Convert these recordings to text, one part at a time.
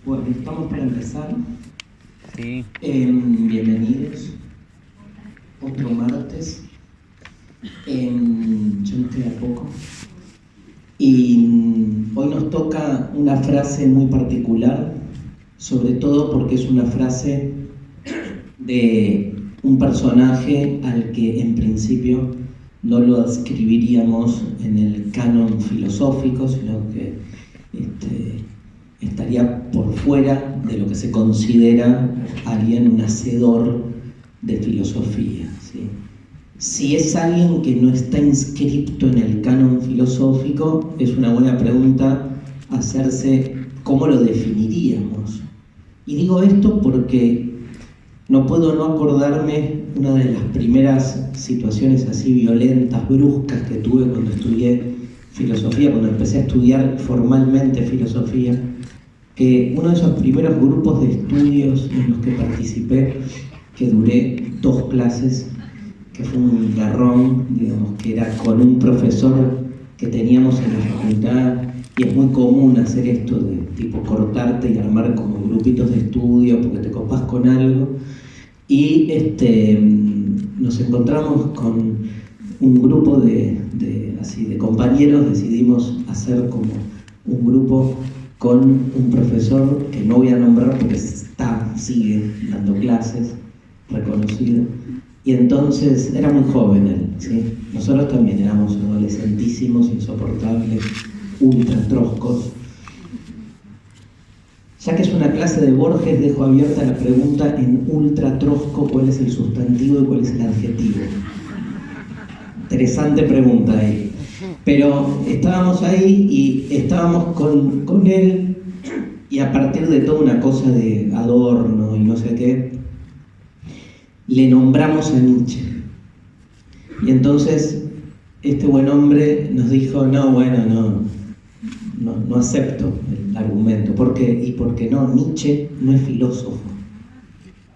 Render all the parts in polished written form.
Bueno, estamos para empezar. Sí. Bienvenidos. Otro martes. Ya nos queda poco. Y hoy nos toca una frase muy particular, sobre todo porque es una frase de un personaje al que en principio no lo adscribiríamos en el canon filosófico, sino que estaría por fuera de lo que se considera alguien, un hacedor de filosofía, ¿sí? Si es alguien que no está inscripto en el canon filosófico, es una buena pregunta hacerse cómo lo definiríamos. Y digo esto porque no puedo no acordarme una de las primeras situaciones así violentas, bruscas que tuve cuando estudié filosofía, cuando empecé a estudiar formalmente filosofía, que uno de esos primeros grupos de estudios en los que participé, que duré 2 clases, que fue un garrón, digamos, que era con un profesor que teníamos en la facultad, y es muy común hacer esto de tipo cortarte y armar como grupitos de estudio porque te copas con algo, y nos encontramos con un grupo de compañeros, decidimos hacer como un grupo con un profesor que no voy a nombrar porque sigue dando clases, reconocido, y entonces era muy joven él, ¿sí? Nosotros también éramos adolescentísimos, insoportables, ultra troscos. Ya que es una clase de Borges, dejo abierta la pregunta en ultra trosco, ¿cuál es el sustantivo y cuál es el adjetivo? Interesante pregunta ahí. Pero estábamos ahí y estábamos con él, y a partir de toda una cosa de adorno y no sé qué, le nombramos a Nietzsche. Y entonces este buen hombre nos dijo, no acepto el argumento. ¿Por qué? Y porque no, Nietzsche no es filósofo,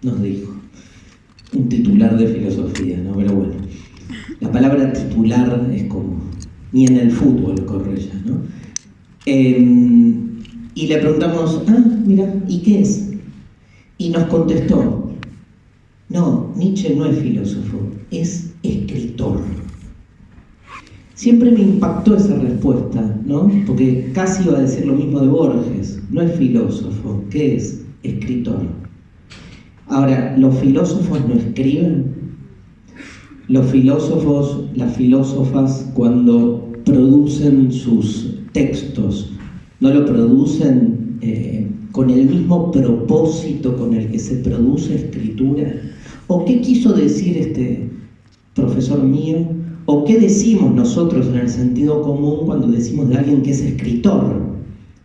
nos dijo. Un titular de filosofía, ¿no? Pero bueno, la palabra titular es como, ni en el fútbol corre ya, ¿no? Y le preguntamos, mira, ¿y qué es? Y nos contestó, no, Nietzsche no es filósofo, es escritor. Siempre me impactó esa respuesta, ¿no? Porque casi iba a decir lo mismo de Borges, no es filósofo, ¿qué es? Escritor. Ahora, ¿los filósofos no escriben? Los filósofos, las filósofas, cuando producen sus textos, ¿no lo producen con el mismo propósito con el que se produce escritura? ¿O qué quiso decir este profesor mío? ¿O qué decimos nosotros en el sentido común cuando decimos de alguien que es escritor?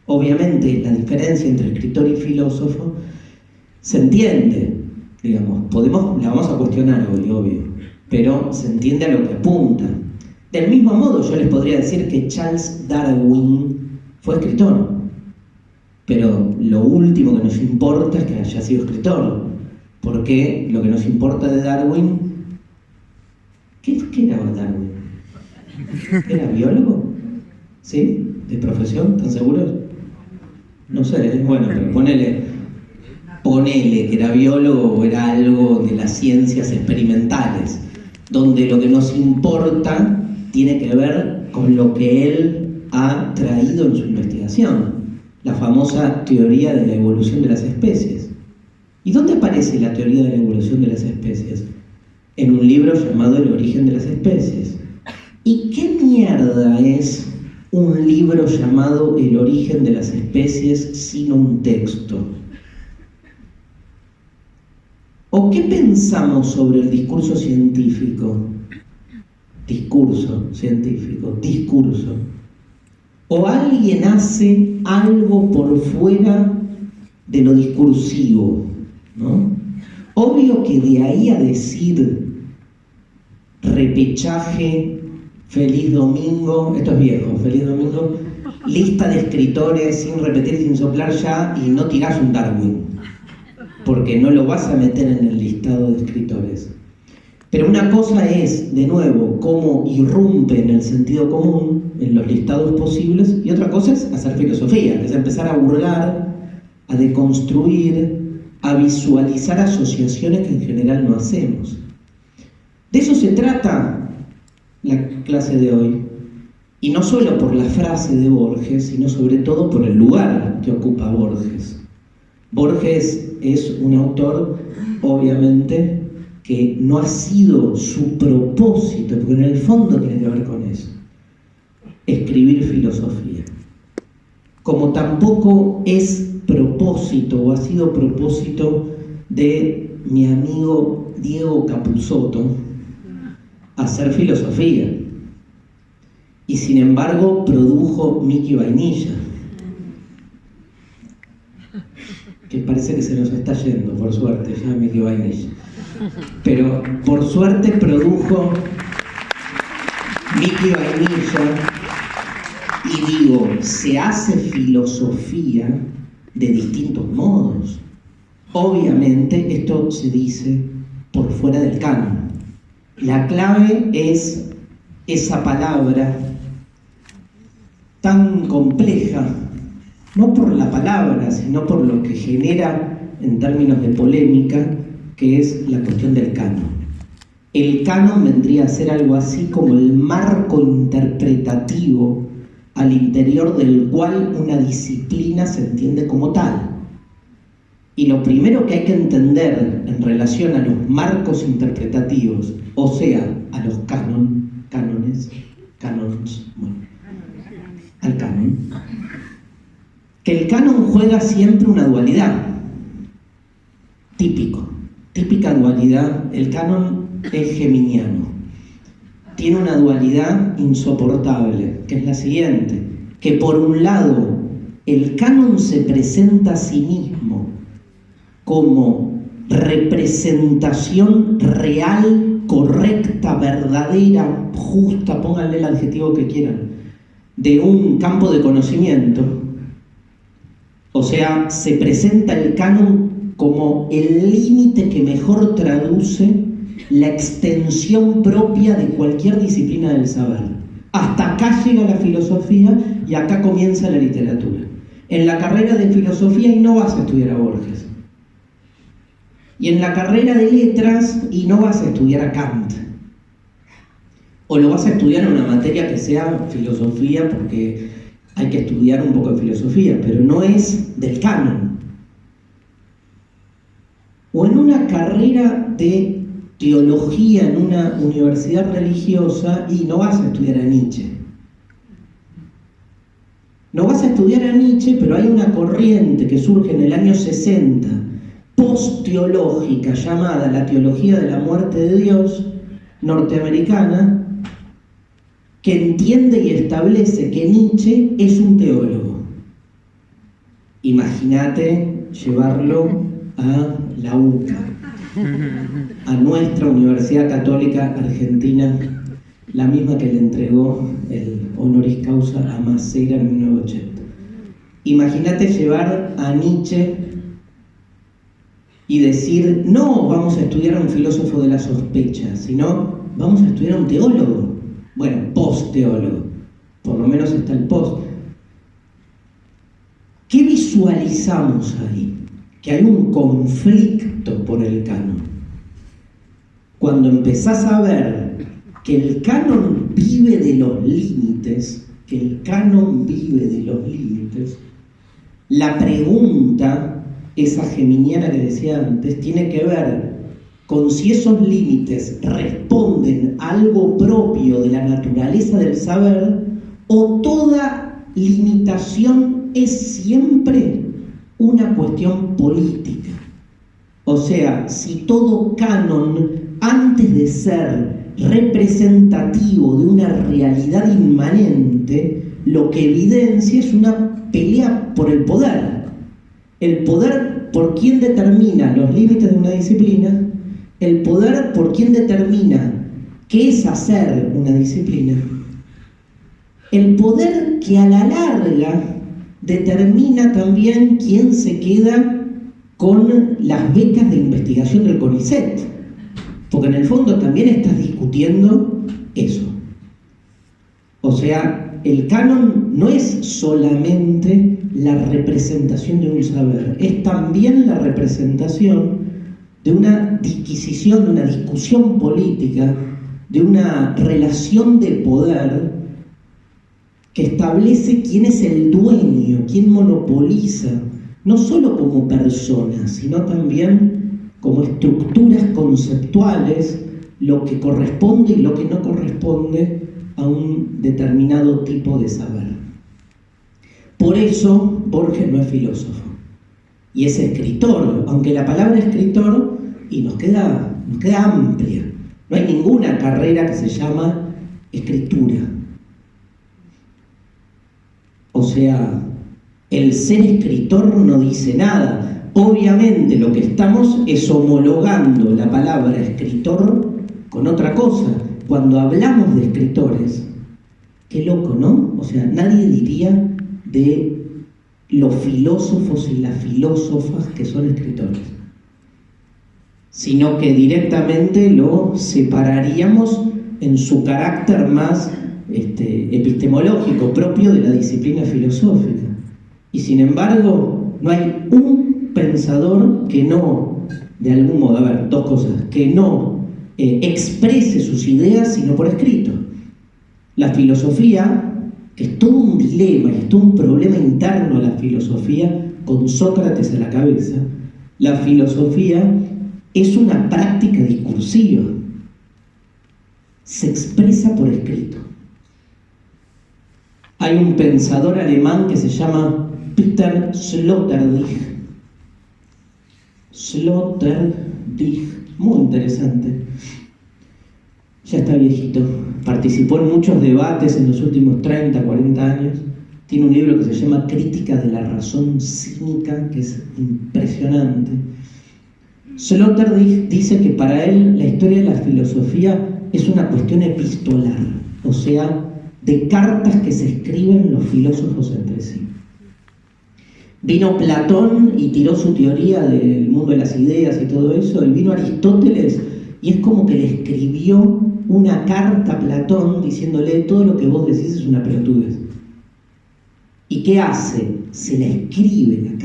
Obviamente la diferencia entre escritor y filósofo se entiende, digamos, la vamos a cuestionar hoy, obvio, pero se entiende a lo que apunta. Del mismo modo yo les podría decir que Charles Darwin fue escritor, pero lo último que nos importa es que haya sido escritor, porque lo que nos importa de Darwin, ¿qué era Darwin? ¿Era biólogo? ¿Sí? ¿De profesión? ¿Están seguros? No sé, bueno, pero ponele que era biólogo o era algo de las ciencias experimentales, donde lo que nos importa tiene que ver con lo que él ha traído en su investigación, la famosa teoría de la evolución de las especies. ¿Y dónde aparece la teoría de la evolución de las especies? En un libro llamado El origen de las especies. ¿Y qué mierda es un libro llamado El origen de las especies sino un texto? ¿O qué pensamos sobre el discurso científico? Discurso científico, discurso. ¿O alguien hace algo por fuera de lo discursivo, ¿no? Obvio que de ahí a decir repechaje, feliz domingo, esto es viejo, feliz domingo, lista de escritores sin repetir y sin soplar ya, y no tirás un Darwin, porque no lo vas a meter en el listado de escritores. Pero una cosa es, de nuevo, cómo irrumpe en el sentido común, en los listados posibles, y otra cosa es hacer filosofía, es empezar a hurgar a deconstruir, a visualizar asociaciones que en general no hacemos. De eso se trata la clase de hoy, y no solo por la frase de Borges, sino sobre todo por el lugar que ocupa Borges. Borges es un autor, obviamente, que no ha sido su propósito, porque en el fondo tiene que ver con eso, escribir filosofía. Como tampoco es propósito o ha sido propósito de mi amigo Diego Capusotto hacer filosofía. Y sin embargo produjo Mickey Vainilla, que parece que se nos está yendo, por suerte, ya Mickey Vainilla. Pero por suerte produjo Mickey Vainilla, y digo, se hace filosofía de distintos modos. Obviamente esto se dice por fuera del canon. La clave es esa palabra tan compleja, no por la palabra, sino por lo que genera en términos de polémica, que es la cuestión del canon. El canon vendría a ser algo así como el marco interpretativo al interior del cual una disciplina se entiende como tal. Y lo primero que hay que entender en relación a los marcos interpretativos, o sea, a los cánones, bueno, al canon, que el canon juega siempre una dualidad, típica dualidad. El canon es geminiano, tiene una dualidad insoportable, que es la siguiente, que por un lado el canon se presenta a sí mismo como representación real, correcta, verdadera, justa, pónganle el adjetivo que quieran, de un campo de conocimiento. O sea, se presenta el canon como el límite que mejor traduce la extensión propia de cualquier disciplina del saber. Hasta acá llega la filosofía y acá comienza la literatura. En la carrera de filosofía y no vas a estudiar a Borges. Y en la carrera de letras y no vas a estudiar a Kant. O lo vas a estudiar en una materia que sea filosofía, porque hay que estudiar un poco de filosofía, pero no es del canon. O en una carrera de teología en una universidad religiosa y no vas a estudiar a Nietzsche. No vas a estudiar a Nietzsche, pero hay una corriente que surge en el año 60, post-teológica, llamada la teología de la muerte de Dios, norteamericana, que entiende y establece que Nietzsche es un teólogo. Imagínate llevarlo a la UCA, a nuestra Universidad Católica Argentina, la misma que le entregó el honoris causa a Maceira en 1980. Imagínate llevar a Nietzsche y decir, no vamos a estudiar a un filósofo de la sospecha, sino vamos a estudiar a un teólogo. Bueno, post-teólogo, por lo menos está el post. ¿Qué visualizamos ahí? Que hay un conflicto por el canon. Cuando empezás a ver que el canon vive de los límites, la pregunta, esa geminiana que decía antes, tiene que ver con si esos límites responden a algo propio de la naturaleza del saber, o toda limitación es siempre una cuestión política. O sea, si todo canon, antes de ser representativo de una realidad inmanente, lo que evidencia es una pelea por el poder. El poder por quien determina los límites de una disciplina, el poder por quien determina qué es hacer una disciplina, el poder que a la larga determina también quién se queda con las becas de investigación del CONICET, porque en el fondo también estás discutiendo eso. O sea, el canon no es solamente la representación de un saber, es también la representación de una disquisición, de una discusión política, de una relación de poder que establece quién es el dueño, quién monopoliza, no solo como personas, sino también como estructuras conceptuales, lo que corresponde y lo que no corresponde a un determinado tipo de saber. Por eso Borges no es filósofo y es escritor, aunque la palabra escritor y nos queda amplia. No hay ninguna carrera que se llama escritura. O sea, el ser escritor no dice nada. Obviamente lo que estamos es homologando la palabra escritor con otra cosa. Cuando hablamos de escritores, qué loco, ¿no? O sea, nadie diría de los filósofos y las filósofas que son escritores, sino que directamente lo separaríamos en su carácter más epistemológico, propio de la disciplina filosófica. Y sin embargo, no hay un pensador que no, de algún modo, a ver, dos cosas, que no exprese sus ideas sino por escrito. La filosofía, que es todo un dilema, es todo un problema interno a la filosofía, con Sócrates a la cabeza, la filosofía es una práctica discursiva, se expresa por escrito. Hay un pensador alemán que se llama Peter Sloterdijk, muy interesante, ya está viejito, participó en muchos debates en los últimos 30, 40 años, tiene un libro que se llama Crítica de la razón cínica, que es impresionante. Sloterdijk dice que para él la historia de la filosofía es una cuestión epistolar, o sea, de cartas que se escriben los filósofos entre sí. Vino Platón y tiró su teoría del mundo de las ideas y todo eso, y vino Aristóteles y es como que le escribió una carta a Platón diciéndole todo lo que vos decís es una pelotudez. ¿Y qué hace? Se la escribe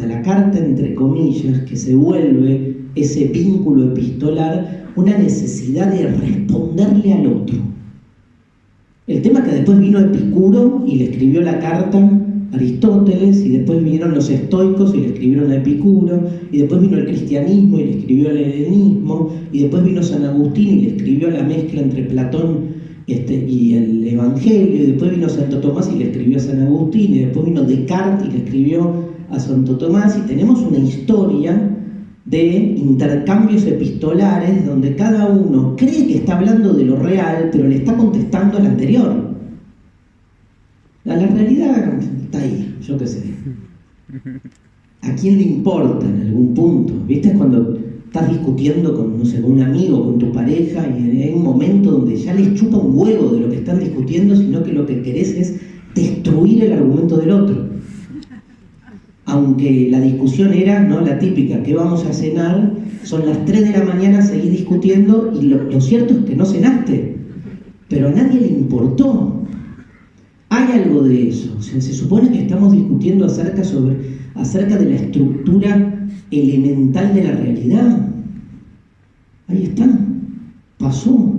la carta entre comillas, que se vuelve ese vínculo epistolar, una necesidad de responderle al otro. El tema es que después vino Epicuro y le escribió la carta a Aristóteles, y después vinieron los estoicos y le escribieron a Epicuro, y después vino el cristianismo y le escribió al helenismo, y después vino San Agustín y le escribió la mezcla entre Platón y el Evangelio, y después vino Santo Tomás y le escribió a San Agustín, y después vino Descartes y le escribió a Santo Tomás, y tenemos una historia de intercambios epistolares donde cada uno cree que está hablando de lo real, pero le está contestando al anterior. La realidad está ahí, yo qué sé. ¿A quién le importa en algún punto? ¿Viste? Cuando estás discutiendo con, no sé, con un amigo, con tu pareja, y hay un momento donde ya les chupa un huevo de lo que están discutiendo, sino que lo que querés es destruir el argumento del otro. Aunque la discusión era, ¿no?, la típica, ¿qué vamos a cenar? Son las 3 de la mañana, seguís discutiendo, y lo cierto es que no cenaste, pero a nadie le importó. Hay algo de eso. O sea, se supone que estamos discutiendo acerca de la estructura elemental de la realidad. Ahí está, pasó,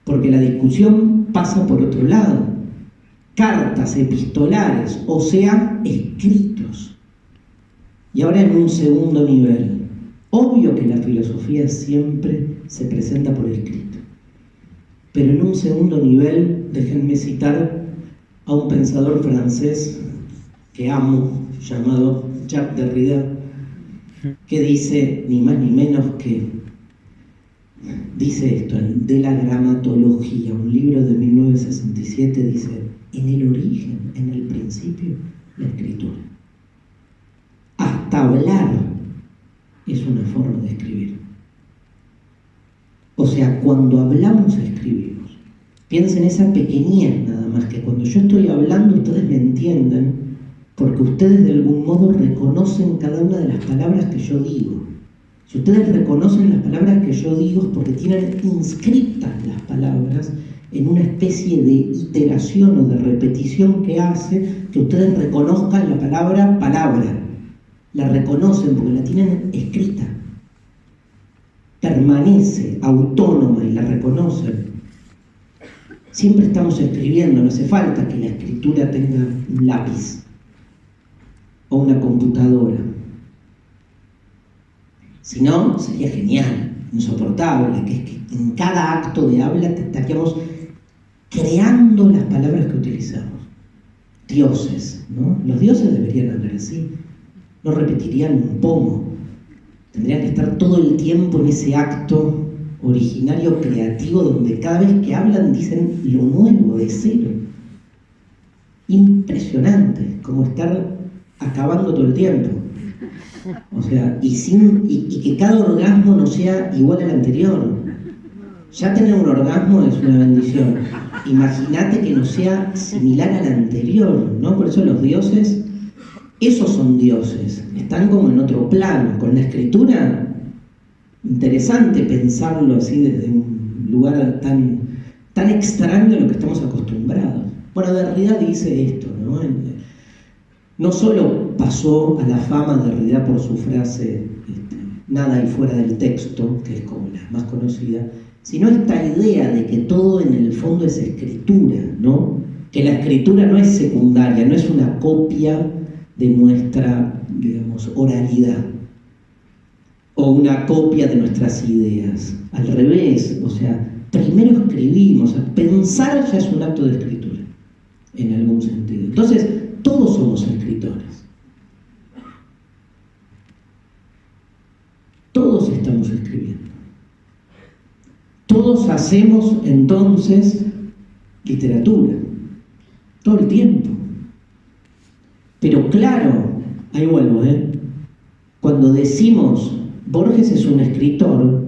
porque la discusión pasa por otro lado. Cartas epistolares, o sea, escritos. Y ahora en un segundo nivel, obvio que la filosofía siempre se presenta por escrito, pero en un segundo nivel, déjenme citar a un pensador francés que amo, llamado Jacques Derrida, que dice ni más ni menos que, dice esto, de la gramatología, un libro de 1967, dice: en el origen, en el principio, la escritura. Hasta hablar es una forma de escribir. O sea, cuando hablamos, escribimos. Piensen esa pequeñez nada más, que cuando yo estoy hablando ustedes me entienden, porque ustedes de algún modo reconocen cada una de las palabras que yo digo. Si ustedes reconocen las palabras que yo digo es porque tienen inscritas las palabras en una especie de iteración o de repetición que hace que ustedes reconozcan la palabra palabra. La reconocen porque la tienen escrita. Permanece autónoma y la reconocen. Siempre estamos escribiendo, no hace falta que la escritura tenga un lápiz o una computadora. Si no, sería genial, insoportable, que es que en cada acto de habla te estaríamos creando las palabras que utilizamos. Dioses, ¿no? Los dioses deberían hablar así, no repetirían un pomo, tendrían que estar todo el tiempo en ese acto originario, creativo, donde cada vez que hablan dicen lo nuevo, de cero. Impresionante, como estar acabando todo el tiempo. O sea, y que cada orgasmo no sea igual al anterior. Ya tener un orgasmo es una bendición. Imagínate que no sea similar al anterior, ¿no? Por eso los dioses, esos son dioses, están como en otro plano. Con la escritura, interesante pensarlo así desde un lugar tan extraño a lo que estamos acostumbrados. Bueno, Derrida dice esto, ¿no? No solo pasó a la fama Derrida por su frase nada hay fuera del texto, que es como la más conocida, sino esta idea de que todo en el fondo es escritura, ¿no? Que la escritura no es secundaria, no es una copia de nuestra, digamos, oralidad o una copia de nuestras ideas. Al revés, o sea, primero escribimos, pensar ya es un acto de escritura, en algún sentido. Entonces, todos somos escritores. Todos estamos escribiendo. Todos hacemos entonces literatura, todo el tiempo. Pero claro, ahí vuelvo, cuando decimos Borges es un escritor,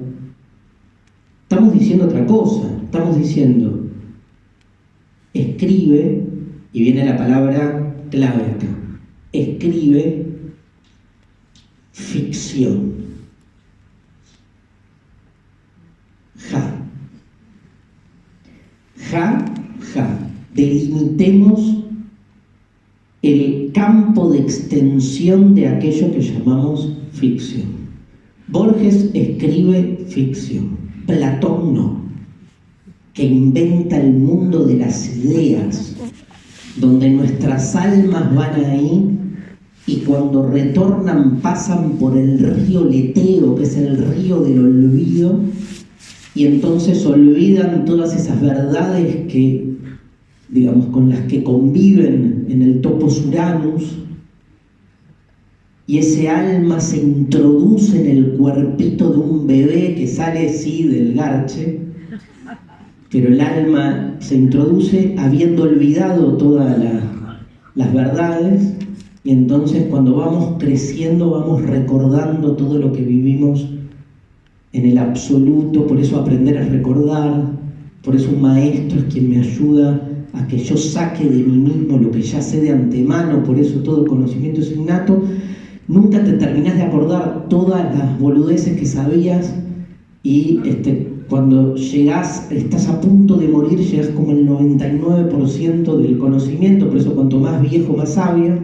estamos diciendo otra cosa. Estamos diciendo escribe, y viene la palabra clave acá, escribe ficción. Delimitemos el campo de extensión de aquello que llamamos ficción. Borges escribe ficción, Platón no, que inventa el mundo de las ideas, donde nuestras almas van ahí y cuando retornan pasan por el río Leteo, que es el río del olvido, y entonces olvidan todas esas verdades que, digamos, con las que conviven en el topos Uranus, y ese alma se introduce en el cuerpito de un bebé que sale sí del garche, pero el alma se introduce habiendo olvidado todas las verdades, y entonces cuando vamos creciendo vamos recordando todo lo que vivimos en el absoluto. Por eso aprender a recordar, por eso un maestro es quien me ayuda a que yo saque de mí mismo lo que ya sé de antemano, por eso todo conocimiento es innato. Nunca te terminás de acordar todas las boludeces que sabías y cuando llegás, estás a punto de morir, llegás como el 99% del conocimiento, por eso cuanto más viejo, más sabio.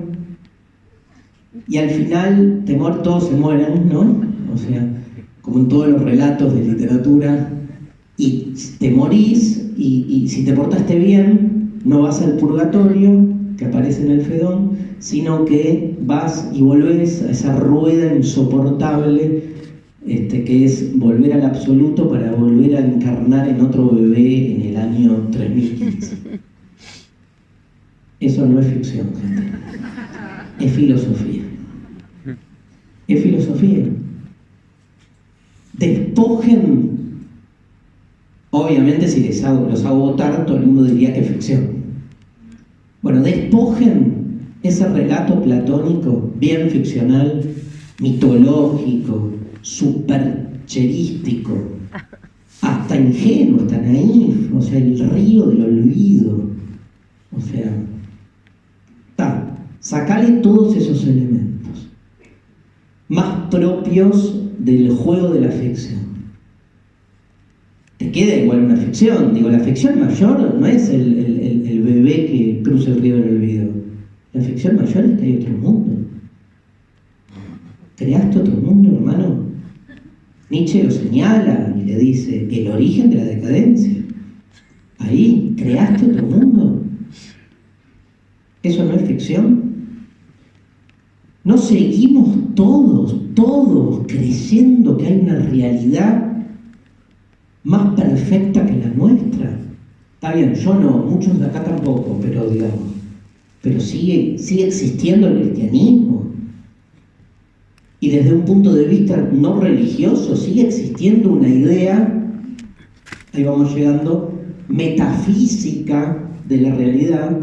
Y al final, todos se mueren, ¿no? O sea, como en todos los relatos de literatura, y te morís, y si te portaste bien, no vas al purgatorio, que aparece en el Fedón, sino que vas y volvés a esa rueda insoportable, que es volver al absoluto para volver a encarnar en otro bebé en el año 3015. Eso no es ficción, gente. Es filosofía. Es filosofía. Despojen, obviamente si los hago votar, todo el mundo diría que es ficción. Bueno, despojen ese relato platónico, bien ficcional, mitológico, supercherístico, hasta ingenuo, hasta naif, o sea, el río del olvido. O sea, sacale todos esos elementos más propios del juego de la ficción. te queda igual una ficción. Digo, la ficción mayor no es el bebé que cruza el río del olvido. La ficción mayor es que hay otro mundo. ¿Creaste otro mundo, hermano? Nietzsche lo señala y le dice, el origen de la decadencia. Ahí, ¿creaste otro mundo? ¿Eso no es ficción? ¿No seguimos todos creyendo que hay una realidad más perfecta que la nuestra? Está bien, yo no, muchos de acá tampoco, pero sigue existiendo el cristianismo. Y desde un punto de vista no religioso sigue existiendo una idea, ahí vamos llegando, metafísica de la realidad,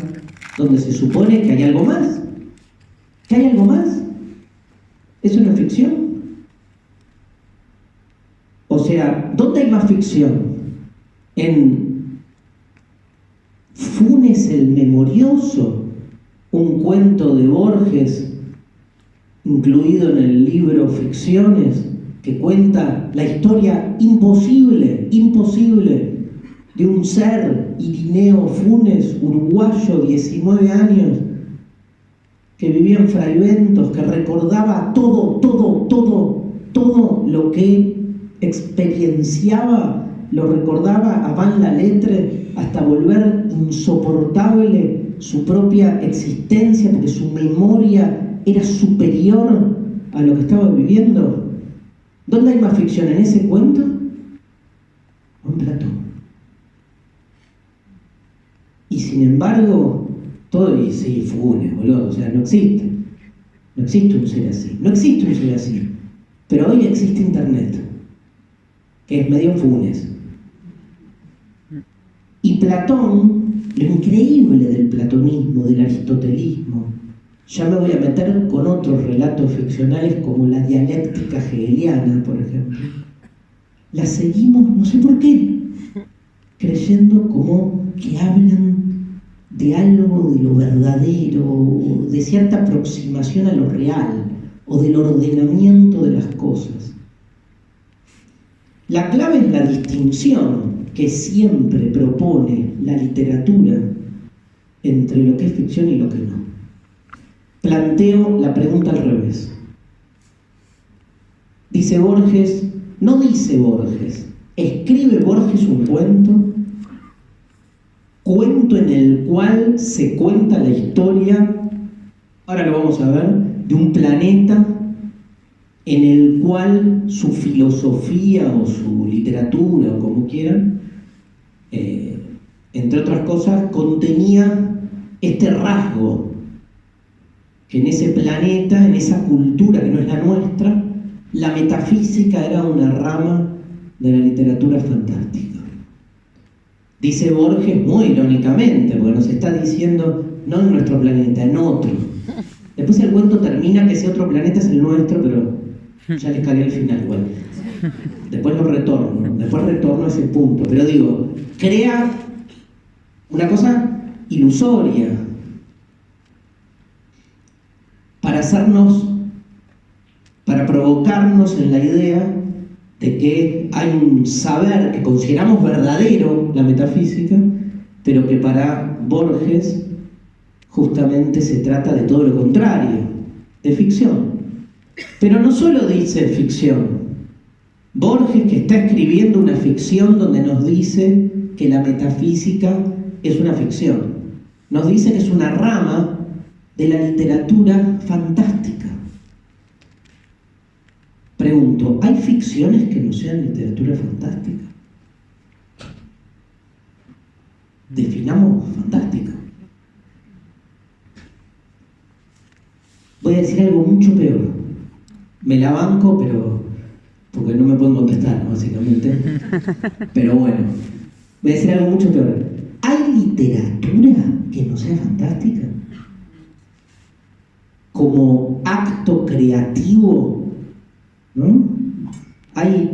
donde se supone que hay algo más. ¿Que hay algo más? ¿Eso no es ficción? O sea, ¿dónde hay más ficción? En Funes el Memorioso, un cuento de Borges, incluido en el libro Ficciones, que cuenta la historia imposible de un ser, Irineo Funes, uruguayo, 19 años, que vivía en Fraiventos, que recordaba todo lo que experienciaba, lo recordaba a van la letre, hasta volver insoportable su propia existencia, porque su memoria era superior a lo que estaba viviendo. ¿Dónde hay más ficción? ¿En ese cuento o en Platón? Y sin embargo, todo dice, Funes, boludo, o sea, no existe un ser así, pero hoy existe Internet, que es medio Funes. Y Platón, lo increíble del platonismo, del aristotelismo, ya me voy a meter con otros relatos ficcionales como la dialéctica hegeliana, por ejemplo. La seguimos, no sé por qué, creyendo como que hablan de algo de lo verdadero, de cierta aproximación a lo real, o del ordenamiento de las cosas. La clave es la distinción que siempre propone la literatura entre lo que es ficción y lo que no. Planteo la pregunta al revés. Dice Borges, no dice Borges, escribe Borges un cuento en el cual se cuenta la historia, ahora lo vamos a ver, de un planeta en el cual su filosofía o su literatura, o como quieran, entre otras cosas, contenía este rasgo, que en ese planeta, en esa cultura que no es la nuestra, la metafísica era una rama de la literatura fantástica. Dice Borges muy irónicamente, porque nos está diciendo, no en nuestro planeta, en otro. Después el cuento termina que ese otro planeta es el nuestro, pero ya les cagué el final igual. Después retorno a ese punto. Pero digo, crea una cosa ilusoria para provocarnos en la idea de que hay un saber que consideramos verdadero, la metafísica, pero que para Borges justamente se trata de todo lo contrario, de ficción. Pero no solo dice ficción. Borges, que está escribiendo una ficción donde nos dice que la metafísica es una ficción, nos dice que es una rama de la literatura fantástica. Pregunto, ¿hay ficciones que no sean literatura fantástica? Definamos fantástica. Voy a decir algo mucho peor. Me la banco, pero porque no me pueden contestar, básicamente. Pero bueno, voy a decir algo mucho peor. ¿Hay literatura que no sea fantástica? Como acto creativo, ¿no? Hay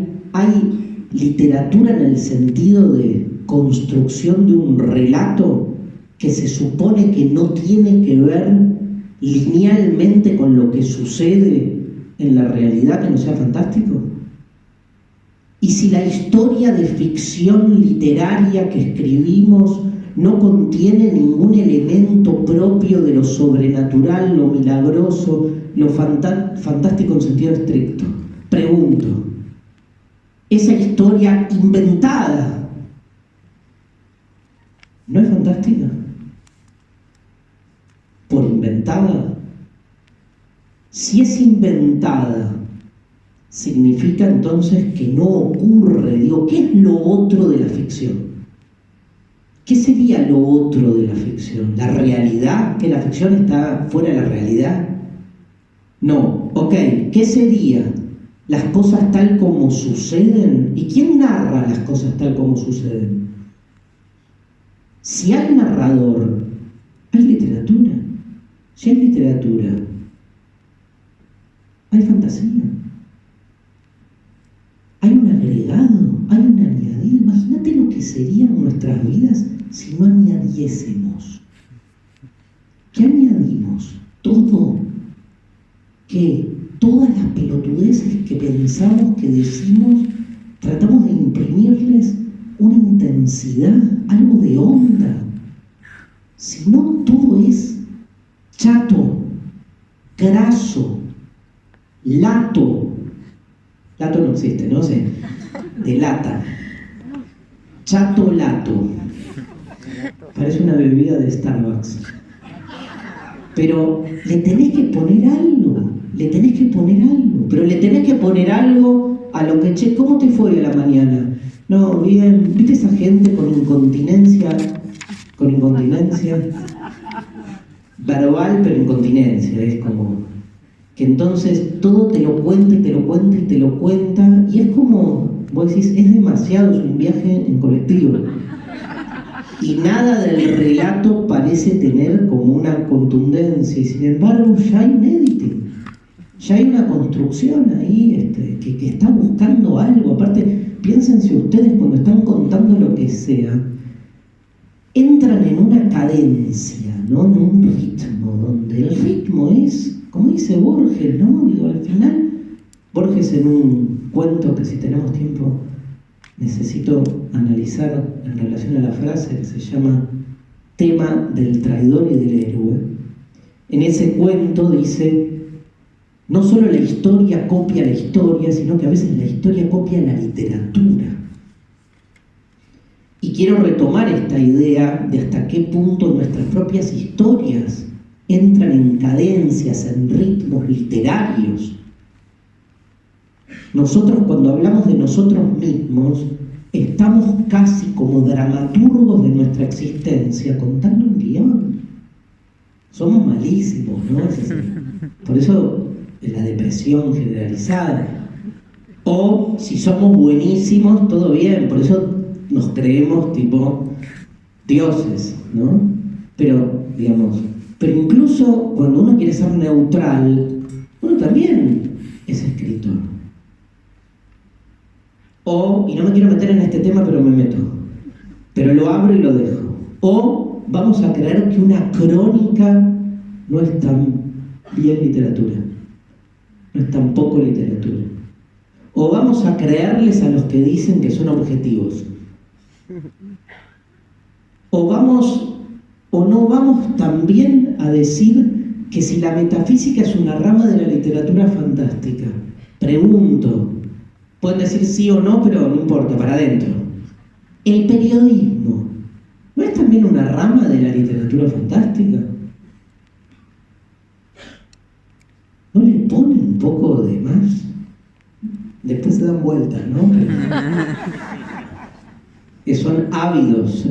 literatura en el sentido de construcción de un relato que se supone que no tiene que ver linealmente con lo que sucede en la realidad, que no sea fantástico. Y si la historia de ficción literaria que escribimos no contiene ningún elemento propio de lo sobrenatural, lo milagroso, lo fantástico en sentido estricto, pregunto, esa historia inventada, ¿no es fantástica? ¿Por inventada? Si es inventada, significa entonces que no ocurre. Digo, ¿qué es lo otro de la ficción? ¿Qué sería lo otro de la ficción? ¿La realidad? ¿Que la ficción está fuera de la realidad? No. Ok, ¿qué sería? ¿Las cosas tal como suceden? ¿Y quién narra las cosas tal como suceden? Si hay narrador, hay literatura. Si hay literatura, hay fantasía. Hay un agregado, hay un añadido. Imagínate lo que serían nuestras vidas si no añadiésemos. ¿Qué añadimos? Todo. ¿Qué? Todas las pelotudeces que pensamos, que decimos, tratamos de imprimirles una intensidad, algo de onda. Si no, todo es chato, graso, lato. Lato no existe, no sé. De lata. Chato lato. Parece una bebida de Starbucks. Pero le tenés que poner algo. Le tenés que poner algo. Pero le tenés que poner algo a lo que, che, ¿cómo te fue a la mañana? No, bien. ¿Viste esa gente con incontinencia? Con incontinencia verbal, pero incontinencia. Es como que entonces todo te lo cuenta y te lo cuenta y te lo cuenta, y es como, vos decís, es demasiado, es un viaje en colectivo. Y nada del relato parece tener como una contundencia, y sin embargo ya hay un editing, ya hay una construcción ahí que está buscando algo. Aparte, piénsense ustedes cuando están contando lo que sea, entran en una cadencia, ¿no? En un ritmo, donde el ritmo es, como dice Borges, ¿no? Digo, al final, Borges en un cuento que si tenemos tiempo necesito analizar en relación a la frase, que se llama Tema del traidor y del héroe. En ese cuento dice, no solo la historia copia la historia, sino que a veces la historia copia la literatura. Y quiero retomar esta idea de hasta qué punto nuestras propias historias entran en cadencias, en ritmos literarios. Nosotros, cuando hablamos de nosotros mismos, estamos casi como dramaturgos de nuestra existencia contando un guión. Somos malísimos, ¿no? Por eso la depresión generalizada. O si somos buenísimos, todo bien, por eso nos creemos tipo dioses, ¿no? Pero, digamos, pero incluso cuando uno quiere ser neutral, uno también es escritor. O, y no me quiero meter en este tema, pero me meto, pero lo abro y lo dejo. O vamos a creer que una crónica no es tan bien literatura, no es tan poco literatura. O vamos a creerles a los que dicen que son objetivos. O no vamos también a decir que si la metafísica es una rama de la literatura fantástica. Pregunto, pueden decir sí o no, pero no importa, para adentro. ¿El periodismo no es también una rama de la literatura fantástica? ¿No le pone un poco de más? Después se dan vueltas, ¿no? Que son ávidos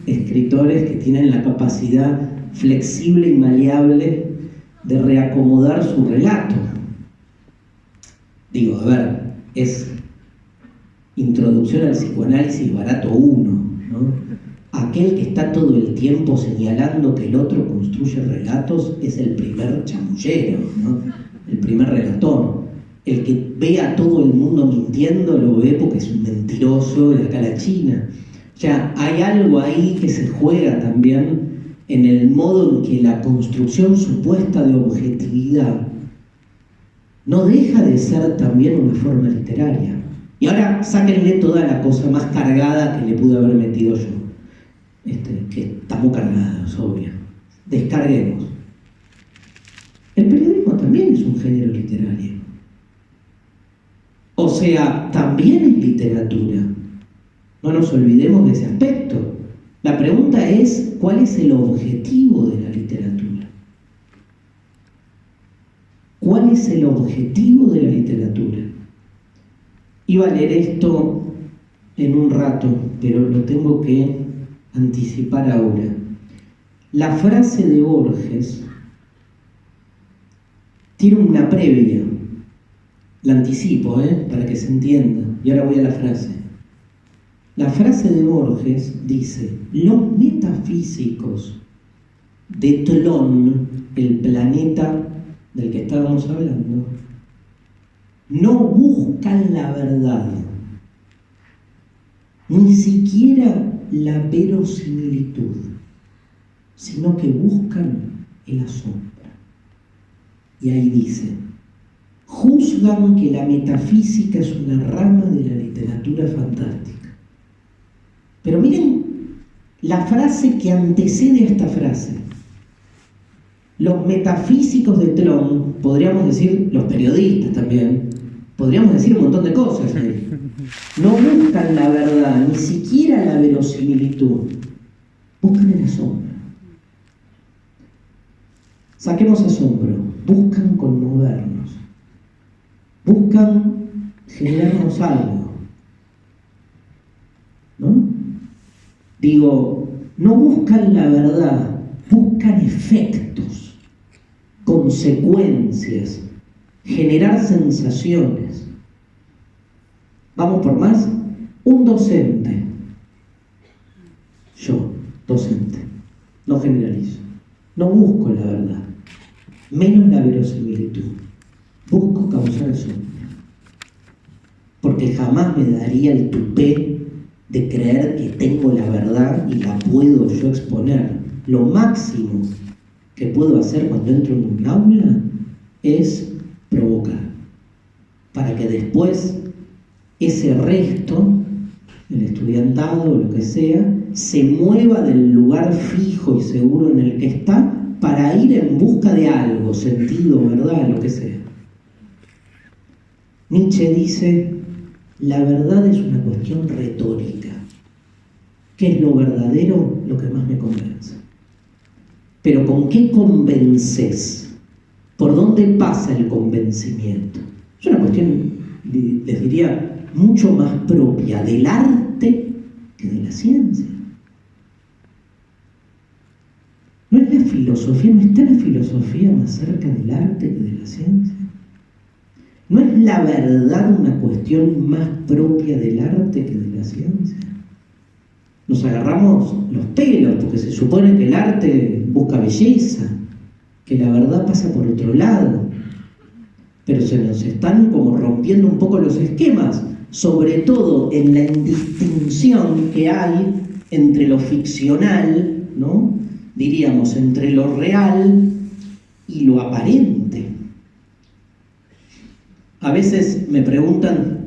escritores que tienen la capacidad flexible y maleable de reacomodar su relato. Digo, a ver, es Introducción al psicoanálisis barato 1, ¿no? Aquel que está todo el tiempo señalando que el otro construye relatos es el primer chamullero, ¿no? El primer relator. El que ve a todo el mundo mintiendo lo ve porque es un mentiroso de acá a la China. O sea, hay algo ahí que se juega también en el modo en que la construcción supuesta de objetividad no deja de ser también una forma literaria. Y ahora sáquenle toda la cosa más cargada que le pude haber metido yo. Que estamos cargados, obvio. Descarguemos. El periodismo también es un género literario. O sea, también es literatura. No nos olvidemos de ese aspecto. La pregunta es, ¿cuál es el objetivo de la literatura? ¿Cuál es el objetivo de la literatura? Iba a leer esto en un rato, pero lo tengo que anticipar ahora. La frase de Borges tiene una previa. La anticipo, para que se entienda. Y ahora voy a la frase. La frase de Borges dice: los metafísicos de Tlön, el planeta del que estábamos hablando, no buscan la verdad, ni siquiera la verosimilitud, sino que buscan el asombro. Y ahí dice: juzgan que la metafísica es una rama de la literatura fantástica. Pero miren la frase que antecede a esta frase. Los metafísicos de Tlön, podríamos decir los periodistas también, podríamos decir un montón de cosas ahí. No buscan la verdad, ni siquiera la verosimilitud, buscan el asombro. Saquemos asombro, buscan conmovernos, buscan generarnos algo, ¿no? Digo, no buscan la verdad, buscan efectos, consecuencias, generar sensaciones. ¿Vamos por más? Un docente, yo, docente, no generalizo, no busco la verdad, menos la verosimilitud, busco causar asombro, porque jamás me daría el tupé de creer que tengo la verdad y la puedo yo exponer. Lo máximo que puedo hacer cuando entro en un aula es provocar, para que después ese resto, el estudiantado o lo que sea, se mueva del lugar fijo y seguro en el que está para ir en busca de algo, sentido, verdad, lo que sea. Nietzsche dice: la verdad es una cuestión retórica. ¿Qué es lo verdadero? Lo que más me convence. Pero ¿con qué convences? ¿Por dónde pasa el convencimiento? Es una cuestión, les diría, mucho más propia del arte que de la ciencia. ¿No es la filosofía, no está la filosofía más cerca del arte que de la ciencia? ¿No es la verdad una cuestión más propia del arte que de la ciencia? Nos agarramos los pelos porque se supone que el arte busca belleza, que la verdad pasa por otro lado, pero se nos están como rompiendo un poco los esquemas, sobre todo en la indistinción que hay entre lo ficcional, ¿no? Diríamos, entre lo real y lo aparente. A veces me preguntan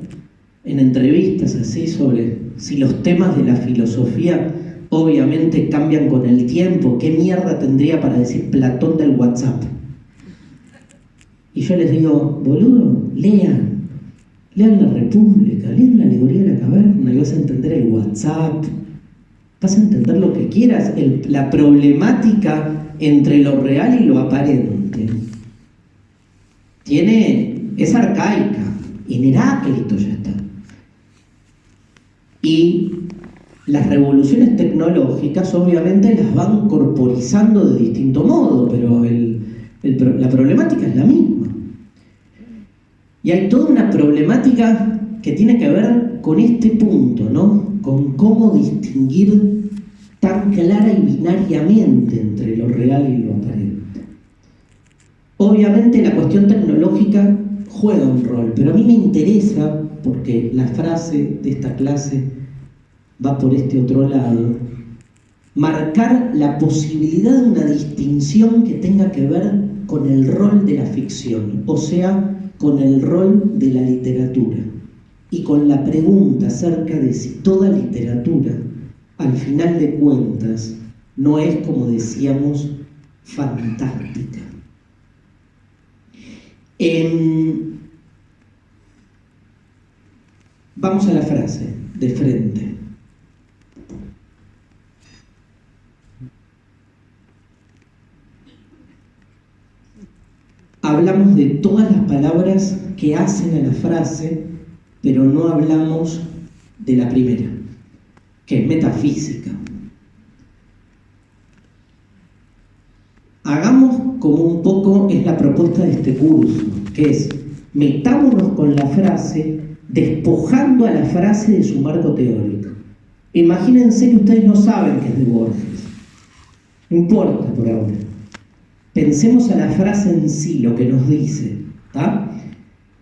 en entrevistas así sobre si los temas de la filosofía obviamente cambian con el tiempo. ¿Qué mierda tendría para decir Platón del WhatsApp? Y yo les digo: boludo, lean La República, lean la Alegoría de la Caverna y vas a entender el WhatsApp, vas a entender lo que quieras, la problemática entre lo real y lo aparente. Es arcaica, en Heráclito ya está. Y las revoluciones tecnológicas obviamente las van corporizando de distinto modo, pero la problemática es la misma. Y hay toda una problemática que tiene que ver con este punto, ¿no? Con cómo distinguir tan clara y binariamente entre lo real y lo aparente. Obviamente la cuestión tecnológica juega un rol, pero a mí me interesa, porque la frase de esta clase va por este otro lado, marcar la posibilidad de una distinción que tenga que ver con el rol de la ficción, o sea, con el rol de la literatura. y con la pregunta acerca de si toda literatura, al final de cuentas, no es, como decíamos, fantástica. Vamos a la frase de frente. Hablamos de todas las palabras que hacen a la frase, pero no hablamos de la primera, que es metafísica. Hagamos como un poco es la propuesta de este curso, que es metámonos con la frase, despojando a la frase de su marco teórico. Imagínense que ustedes no saben que es de Borges. No importa por ahora. Pensemos a la frase en sí, lo que nos dice. ¿Tá?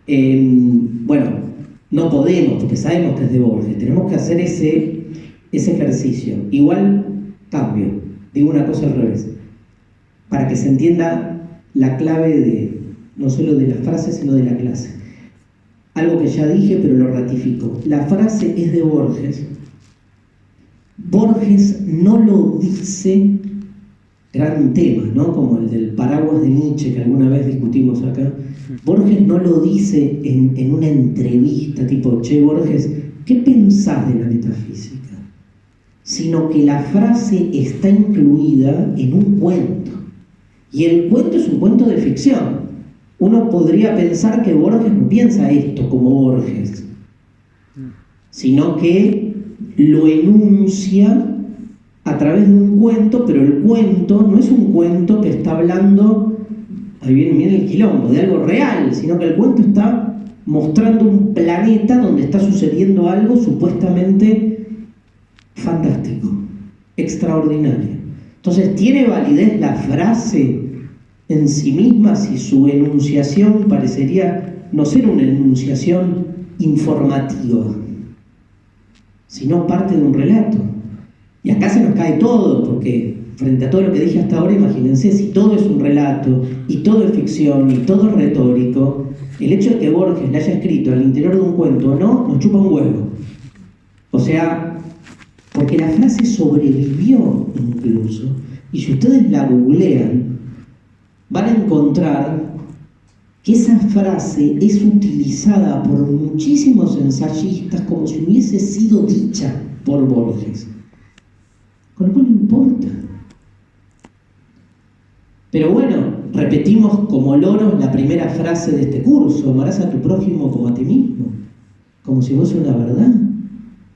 Bueno, no podemos, porque sabemos que es de Borges. Tenemos que hacer ese ejercicio. Igual, cambio. Digo una cosa al revés. Para que se entienda la clave de no solo de la frase, sino de la clase. Algo que ya dije, pero lo ratifico. La frase es de Borges. Borges no lo dice, gran tema, ¿no? Como el del paraguas de Nietzsche que alguna vez discutimos acá. Borges no lo dice en una entrevista tipo, che, Borges, ¿qué pensás de la metafísica? Sino que la frase está incluida en un cuento. Y el cuento es un cuento de ficción. Uno podría pensar que Borges no piensa esto como Borges, sino que lo enuncia a través de un cuento, pero el cuento no es un cuento que está hablando, ahí viene el quilombo, de algo real, sino que el cuento está mostrando un planeta donde está sucediendo algo supuestamente fantástico, extraordinario. Entonces, ¿tiene validez la frase en sí misma si su enunciación parecería no ser una enunciación informativa, sino parte de un relato? Y acá se nos cae todo, porque frente a todo lo que dije hasta ahora, imagínense, si todo es un relato, y todo es ficción, y todo es retórico, el hecho de que Borges la haya escrito al interior de un cuento o no, nos chupa un huevo. O sea, porque la frase sobrevivió incluso, y si ustedes la googlean, van a encontrar que esa frase es utilizada por muchísimos ensayistas como si hubiese sido dicha por Borges. Con lo cual no importa. Pero bueno, repetimos como loros la primera frase de este curso: amarás a tu prójimo como a ti mismo, como si fuese una verdad.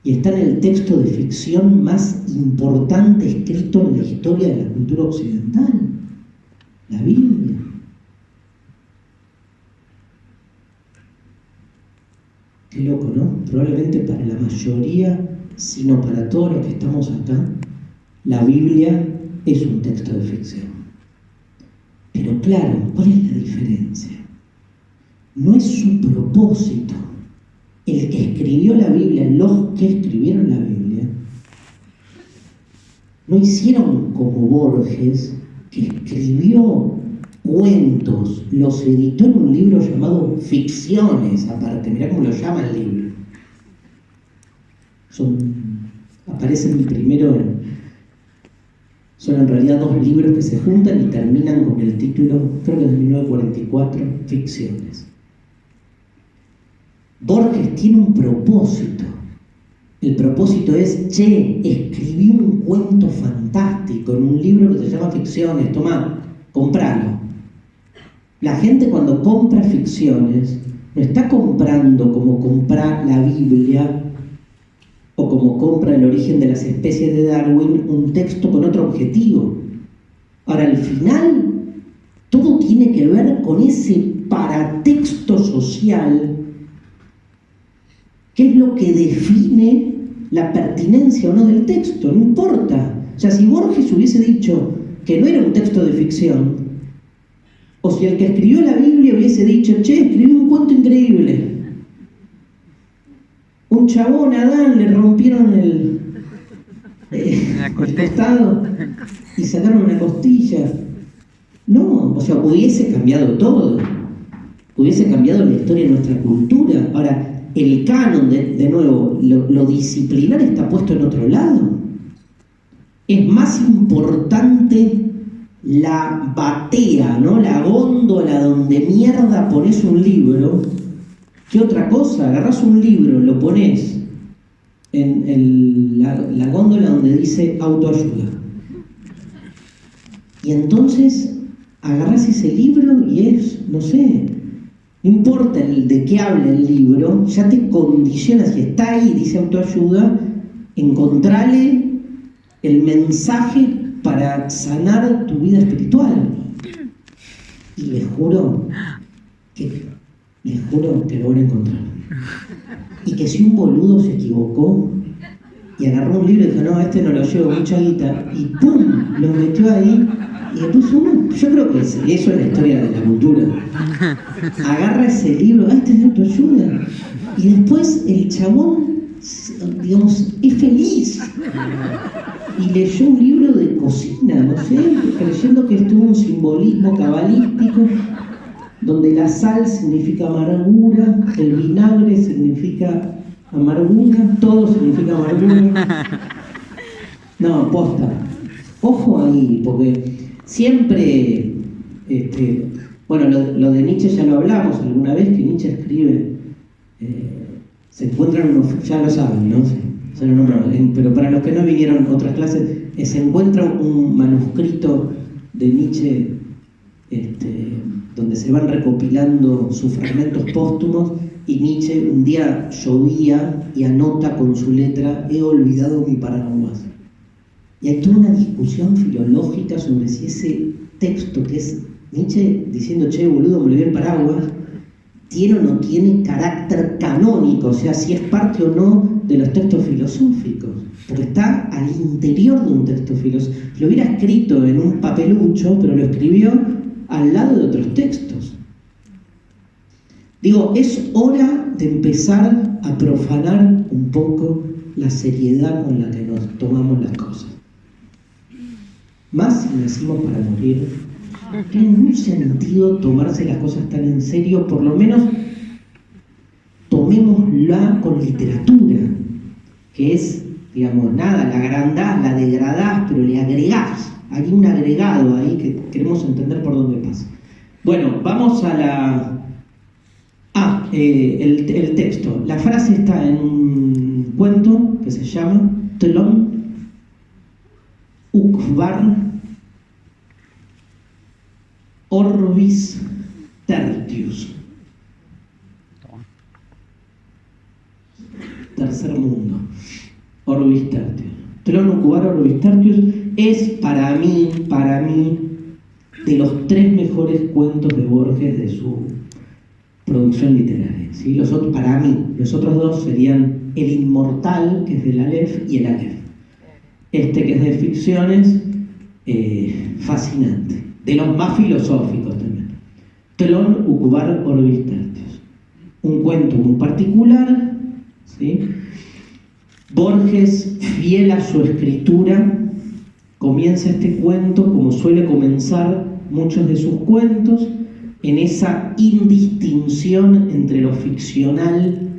Y está en el texto de ficción más importante escrito en la historia de la cultura occidental, la Biblia. Qué loco, ¿no? Probablemente para la mayoría, sino para todos los que estamos acá, la Biblia es un texto de ficción. Pero claro, ¿cuál es la diferencia? No es su propósito. El que escribió la Biblia, los que escribieron la Biblia, no hicieron como Borges, que escribió cuentos, los editó en un libro llamado Ficciones, aparte, mirá cómo lo llama el libro. Aparecen primero, son en realidad dos libros que se juntan y terminan con el título, creo que es de 1944, Ficciones. Borges tiene un propósito. El propósito es, che, escribí un cuento fantástico en un libro que se llama Ficciones, tomá, compralo. La gente cuando compra ficciones no está comprando como compra la Biblia o como compra El origen de las especies de Darwin, un texto con otro objetivo. Ahora, al final, todo tiene que ver con ese paratexto social, que es lo que define la pertinencia o no del texto, no importa. O sea, si Borges hubiese dicho que no era un texto de ficción, o si el que escribió la Biblia hubiese dicho, che, escribí un cuento increíble. Un chabón, a Adán, le rompieron el costado y sacaron una costilla. No, o sea, hubiese cambiado todo. Hubiese cambiado la historia de nuestra cultura. Ahora, el canon, de nuevo, lo disciplinar está puesto en otro lado. Es más importante la batea, ¿no? La góndola donde mierda pones un libro, que otra cosa. Agarrás un libro, lo pones en la góndola donde dice autoayuda. Y entonces agarrás ese libro y es, no sé, no importa de qué habla el libro, ya te condiciona. Si está ahí, dice autoayuda, encontrale el mensaje para sanar tu vida espiritual. Y les juro que lo van a encontrar. Y que si un boludo se equivocó y agarró un libro y dijo, no, este no lo llevo, mucha guita, y ¡pum!, lo metió ahí. Y después uno, yo creo que eso es la historia de la cultura. Agarra ese libro, este es de autoayuda. Y después el chabón, digamos, es feliz. Y leyó un libro de cocina, no sé, creyendo que esto es un simbolismo cabalístico, donde la sal significa amargura, el vinagre significa amargura, todo significa amargura. No, posta. Ojo ahí, porque siempre, bueno, lo de Nietzsche ya lo hablamos alguna vez, que Nietzsche escribe, se encuentran unos, ya lo saben, ¿no? Se lo nombraron, pero para los que no vinieron a otras clases, se encuentra un manuscrito de Nietzsche, donde se van recopilando sus fragmentos póstumos, y Nietzsche un día llovía y anota con su letra, he olvidado mi paraguas. Y hay toda una discusión filológica sobre si ese texto, que es Nietzsche diciendo, che, boludo, me olvidé el paraguas, tiene o no tiene carácter canónico, o sea, si es parte o no de los textos filosóficos, porque está al interior de un texto filosófico. Lo hubiera escrito en un papelucho, pero lo escribió al lado de otros textos. Digo, es hora de empezar a profanar un poco la seriedad con la que nos tomamos las cosas. Más si nacimos para morir. No tiene ningún sentido tomarse las cosas tan en serio, por lo menos tomémosla con literatura, que es, digamos, nada, la agrandás, la degradás, pero le agregás. Hay un agregado ahí que queremos entender por dónde pasa. Bueno, vamos a la... el texto. La frase está en un cuento que se llama Tlön Uqbar Orbis Tertius. Tercer mundo. Orbis Tertius. Tlön Uqbar Orbis Tertius es para mí, de los 3 mejores cuentos de Borges de su producción literaria, ¿sí? Los otros, para mí, los otros 2 serían El Inmortal, que es del Aleph, y El Aleph. Este, que es de ficciones, fascinante. De los más filosóficos también. Tlön Uqbar Orbis Tertius. Un cuento muy particular, ¿sí? Borges, fiel a su escritura, comienza este cuento como suele comenzar muchos de sus cuentos, en esa indistinción entre lo ficcional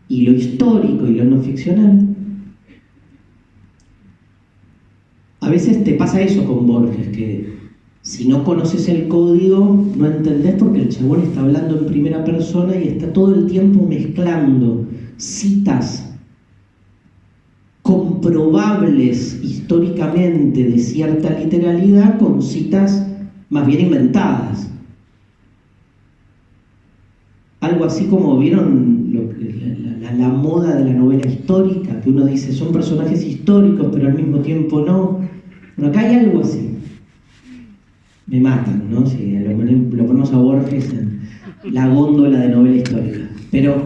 y lo histórico y lo no ficcional. A veces te pasa eso con Borges, que si no conoces el código no entendés, porque el chabón está hablando en primera persona y está todo el tiempo mezclando citas comprobables históricamente de cierta literalidad con citas más bien inventadas. Algo así como, ¿vieron la moda de la novela histórica? Que uno dice, son personajes históricos, pero al mismo tiempo no. Bueno, acá hay algo así. Me matan, ¿no? Si lo ponemos a Borges en la góndola de novela histórica. Pero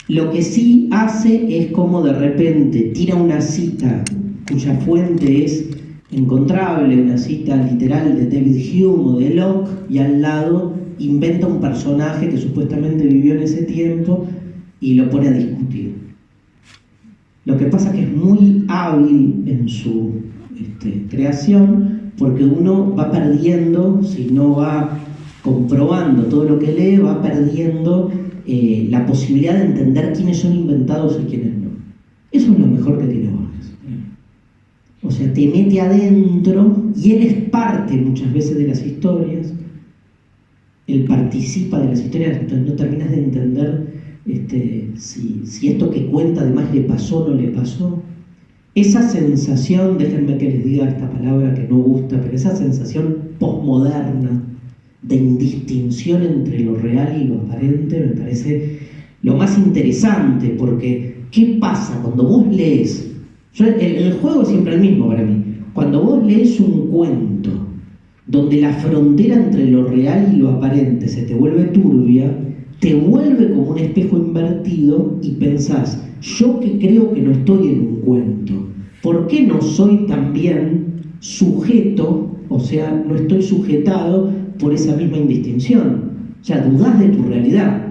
lo que sí hace es como de repente tira una cita cuya fuente es encontrable, una cita literal de David Hume o de Locke, y al lado inventa un personaje que supuestamente vivió en ese tiempo y lo pone a discutir. Lo que pasa es que es muy hábil en su creación, porque uno va perdiendo si no va comprobando todo lo que lee, va perdiendo la posibilidad de entender quiénes son inventados y quiénes no. Eso es lo mejor que tiene Borges. O sea, te mete adentro y él es parte muchas veces de las historias, él participa de las historias, entonces no terminas de entender si esto que cuenta además le pasó o no le pasó. Esa sensación, déjenme que les diga esta palabra que no gusta, pero esa sensación posmoderna de indistinción entre lo real y lo aparente me parece lo más interesante, porque ¿qué pasa cuando vos lees? El juego es siempre el mismo para mí. Cuando vos lees un cuento donde la frontera entre lo real y lo aparente se te vuelve turbia, te vuelve como un espejo invertido y pensás, yo que creo que no estoy en un cuento, ¿por qué no soy también sujeto, o sea, no estoy sujetado por esa misma indistinción? O sea, dudás de tu realidad.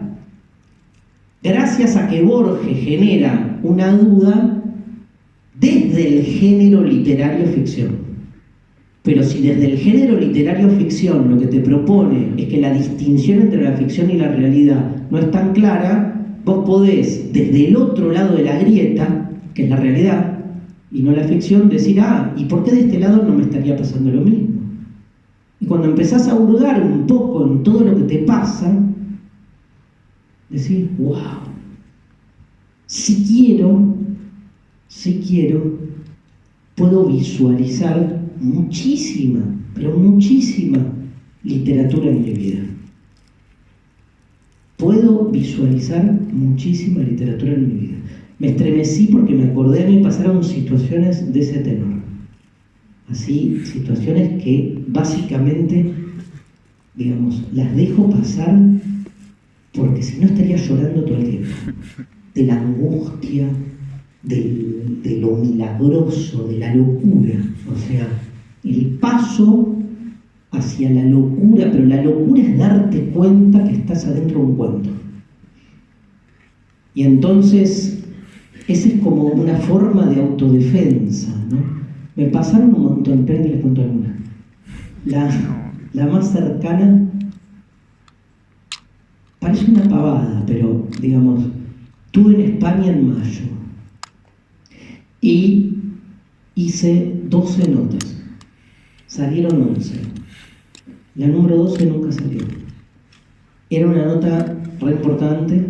Gracias a que Borges genera una duda desde el género literario ficción. Pero si desde el género literario ficción lo que te propone es que la distinción entre la ficción y la realidad no es tan clara, vos podés, desde el otro lado de la grieta, que es la realidad, y no la ficción, decir, ¿y por qué de este lado no me estaría pasando lo mismo? Y cuando empezás a hurgar un poco en todo lo que te pasa, decís, wow, si quiero, puedo visualizar muchísima, pero muchísima literatura en mi vida. Puedo visualizar muchísima literatura en mi vida. Me estremecí porque me acordé, a mí pasaron situaciones de ese tenor. Así, situaciones que básicamente, digamos, las dejo pasar porque si no estaría llorando todo el tiempo. De la angustia, de lo milagroso, de la locura. O sea, el paso hacia la locura, pero la locura es darte cuenta que estás adentro de un cuento. Y entonces, esa es como una forma de autodefensa, ¿no? Me pasaron un montón, esperen que les cuento alguna. La más cercana, parece una pavada, pero digamos, estuve en España en mayo y hice 12 notas, salieron 11. La número 12 nunca salió. Era una nota re importante,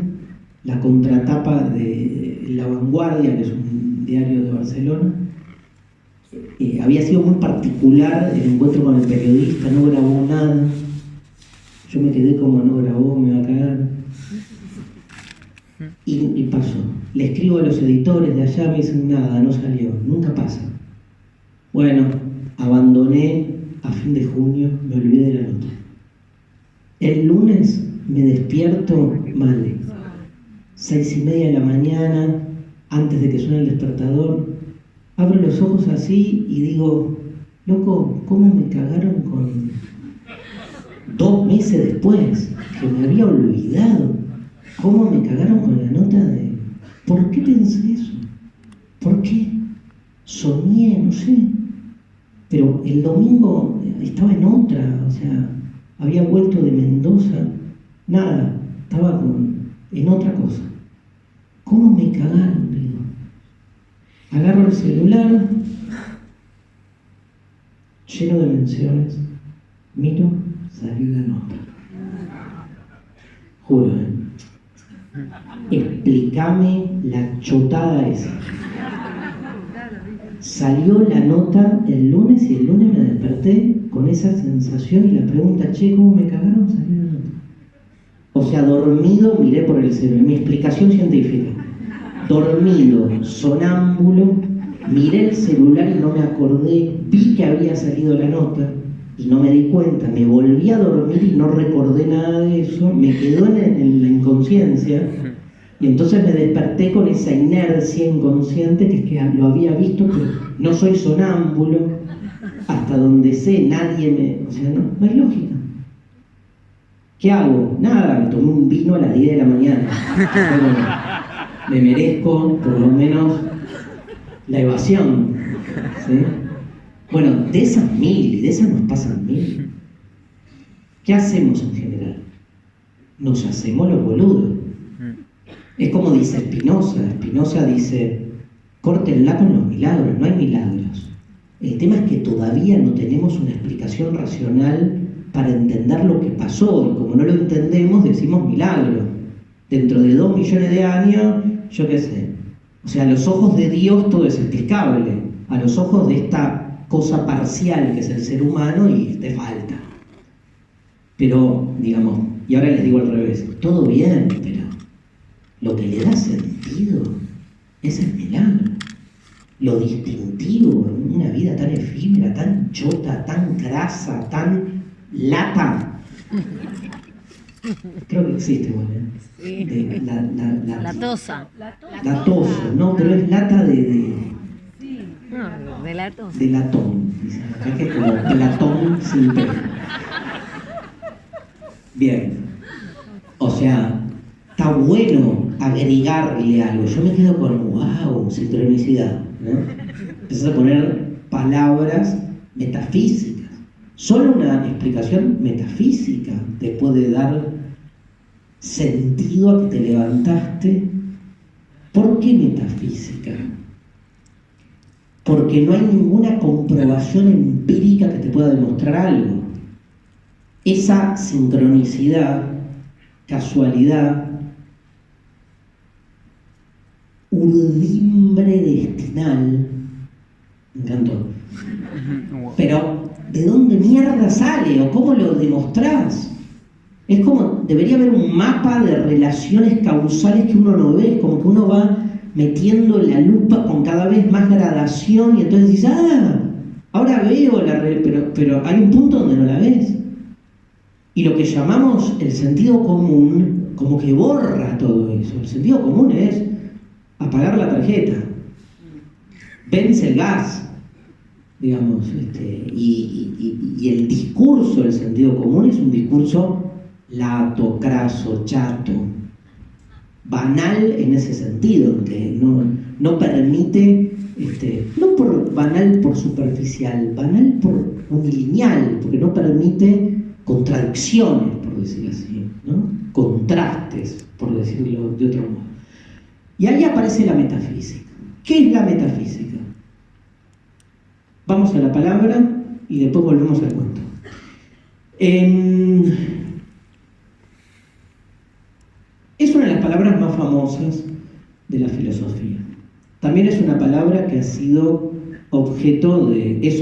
la contratapa de La Vanguardia, que es un diario de Barcelona. Había sido muy particular el encuentro con el periodista, no grabó nada. Yo me quedé como, no grabó, me va a cagar. Y pasó. Le escribo a los editores de allá, me dicen nada, no salió, nunca pasa. Bueno, abandoné a fin de junio, me olvidé de la nota. El lunes me despierto mal, 6:30 de la mañana, antes de que suene el despertador, abro los ojos así y digo, loco, ¿cómo me cagaron con 2 meses después? Que me había olvidado. ¿Cómo me cagaron con la nota de... ¿Por qué pensé eso? ¿Por qué? Soñé, no sé. Pero el domingo estaba en otra, o sea, había vuelto de Mendoza, nada, estaba en otra cosa. ¿Cómo me cagaron? Digo. Agarro el celular, lleno de menciones, miro, salió la nota. Juro, explícame la chotada esa. Salió la nota el lunes y el lunes me desperté con esa sensación y la pregunta, che, ¿cómo me cagaron? Salió la nota. O sea, dormido, miré por el celular, mi explicación científica. Dormido, sonámbulo, miré el celular y no me acordé, vi que había salido la nota y no me di cuenta, me volví a dormir y no recordé nada de eso, me quedó en la inconsciencia. Y entonces me desperté con esa inercia inconsciente que es que lo había visto, pero no soy sonámbulo, hasta donde sé, nadie me... O sea, no hay lógica. ¿Qué hago? Nada, me tomé un vino a las 10 de la mañana. Bueno, me merezco, por lo menos, la evasión. ¿Sí? Bueno, de esas 1000, y de esas nos pasan 1000. ¿Qué hacemos en general? Nos hacemos los boludos. Es como dice Spinoza. Spinoza dice, córtenla con los milagros, no hay milagros. El tema es que todavía no tenemos una explicación racional para entender lo que pasó, y como no lo entendemos, decimos milagro. Dentro de 2 millones de años, yo qué sé. O sea, a los ojos de Dios todo es explicable, a los ojos de esta cosa parcial que es el ser humano, y te falta. Pero, digamos, y ahora les digo al revés, todo bien, pero lo que le da sentido es el milagro. Lo distintivo en una vida tan efímera, tan chota, tan grasa, tan lata. Creo que existe, bueno, Sí. la tosa. La tosa, no, pero es lata No, de la tosa. de latón. Dicen acá que es como Platón sin P. Bien. O sea, está bueno agregarle algo. Yo me quedo con, wow, sincronicidad, ¿no? Empiezas a poner palabras metafísicas. Solo una explicación metafísica te puede dar sentido a que te levantaste. ¿Por qué metafísica? Porque no hay ninguna comprobación empírica que te pueda demostrar algo. Esa sincronicidad, casualidad, urdimbre destinal, me encantó. Pero, ¿de dónde mierda sale? ¿O cómo lo demostrás? Es como, debería haber un mapa de relaciones causales que uno no ve, como que uno va metiendo la lupa con cada vez más gradación, y entonces dices, ahora veo pero hay un punto donde no la ves. Y lo que llamamos el sentido común, como que borra todo eso. El sentido común es apagar la tarjeta, vence el gas, digamos, y el discurso del sentido común es un discurso lato, craso, chato, banal en ese sentido, que no permite, no por banal por superficial, banal por unilineal, porque no permite contradicciones, por decir así, ¿no? Contrastes, por decirlo de otro modo. Y ahí aparece la metafísica. ¿Qué es la metafísica? Vamos a la palabra y después volvemos al cuento. Es una de las palabras más famosas de la filosofía. También es una palabra que ha sido es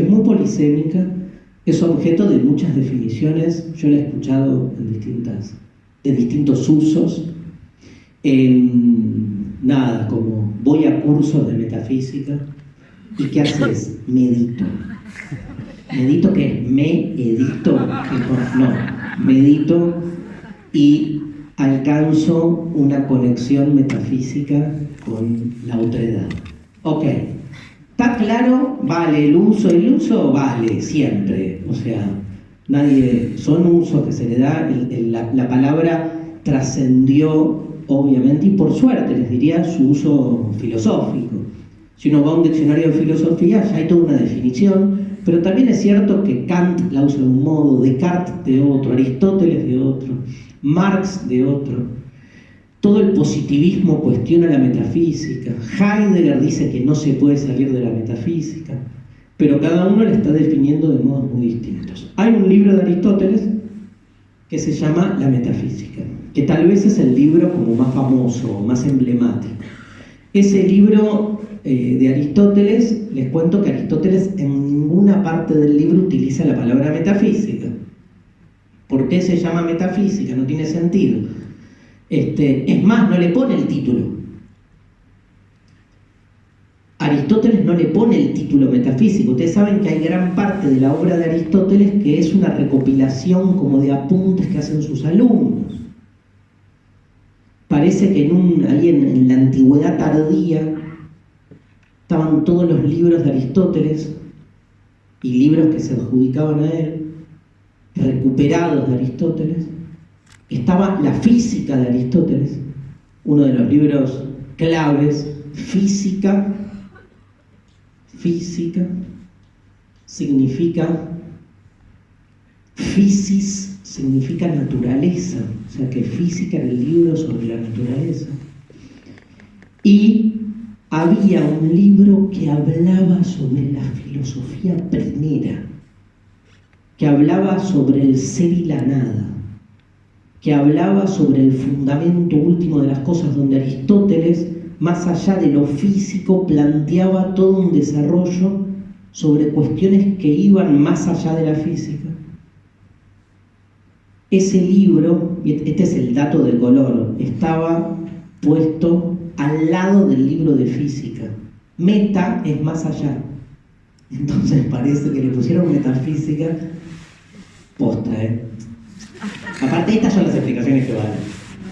muy polisémica, es objeto de muchas definiciones. Yo la he escuchado de distintos usos. Nada, como voy a cursos de metafísica. ¿Y qué haces? Medito. ¿Medito qué es? ¿Me edito? No, medito y alcanzo una conexión metafísica con la otredad. Ok, ¿está claro? Vale, el uso vale siempre. O sea, son usos que se le da, la palabra trascendió, obviamente, y por suerte, les diría, su uso filosófico. Si uno va a un diccionario de filosofía, ya hay toda una definición, pero también es cierto que Kant la usa de un modo, Descartes de otro, Aristóteles de otro, Marx de otro. Todo el positivismo cuestiona la metafísica. Heidegger dice que no se puede salir de la metafísica, pero cada uno la está definiendo de modos muy distintos. Hay un libro de Aristóteles que se llama La Metafísica, que tal vez es el libro como más famoso, más emblemático. Ese libro de Aristóteles, les cuento que Aristóteles en ninguna parte del libro utiliza la palabra metafísica. ¿Por qué se llama metafísica? No tiene sentido. Es más, no le pone el título. Aristóteles no le pone el título metafísico. Ustedes saben que hay gran parte de la obra de Aristóteles que es una recopilación como de apuntes que hacen sus alumnos. Parece que ahí en la antigüedad tardía estaban todos los libros de Aristóteles y libros que se adjudicaban a él, recuperados de Aristóteles. Estaba la física de Aristóteles, uno de los libros claves. Física significa Physis significa naturaleza, o sea que física era el libro sobre la naturaleza. Y había un libro que hablaba sobre la filosofía primera, que hablaba sobre el ser y la nada, que hablaba sobre el fundamento último de las cosas, donde Aristóteles, más allá de lo físico, planteaba todo un desarrollo sobre cuestiones que iban más allá de la física. Ese libro, y este es el dato de color, estaba puesto al lado del libro de física. Meta es más allá. Entonces parece que le pusieron metafísica posta, Aparte, estas son las explicaciones que valen.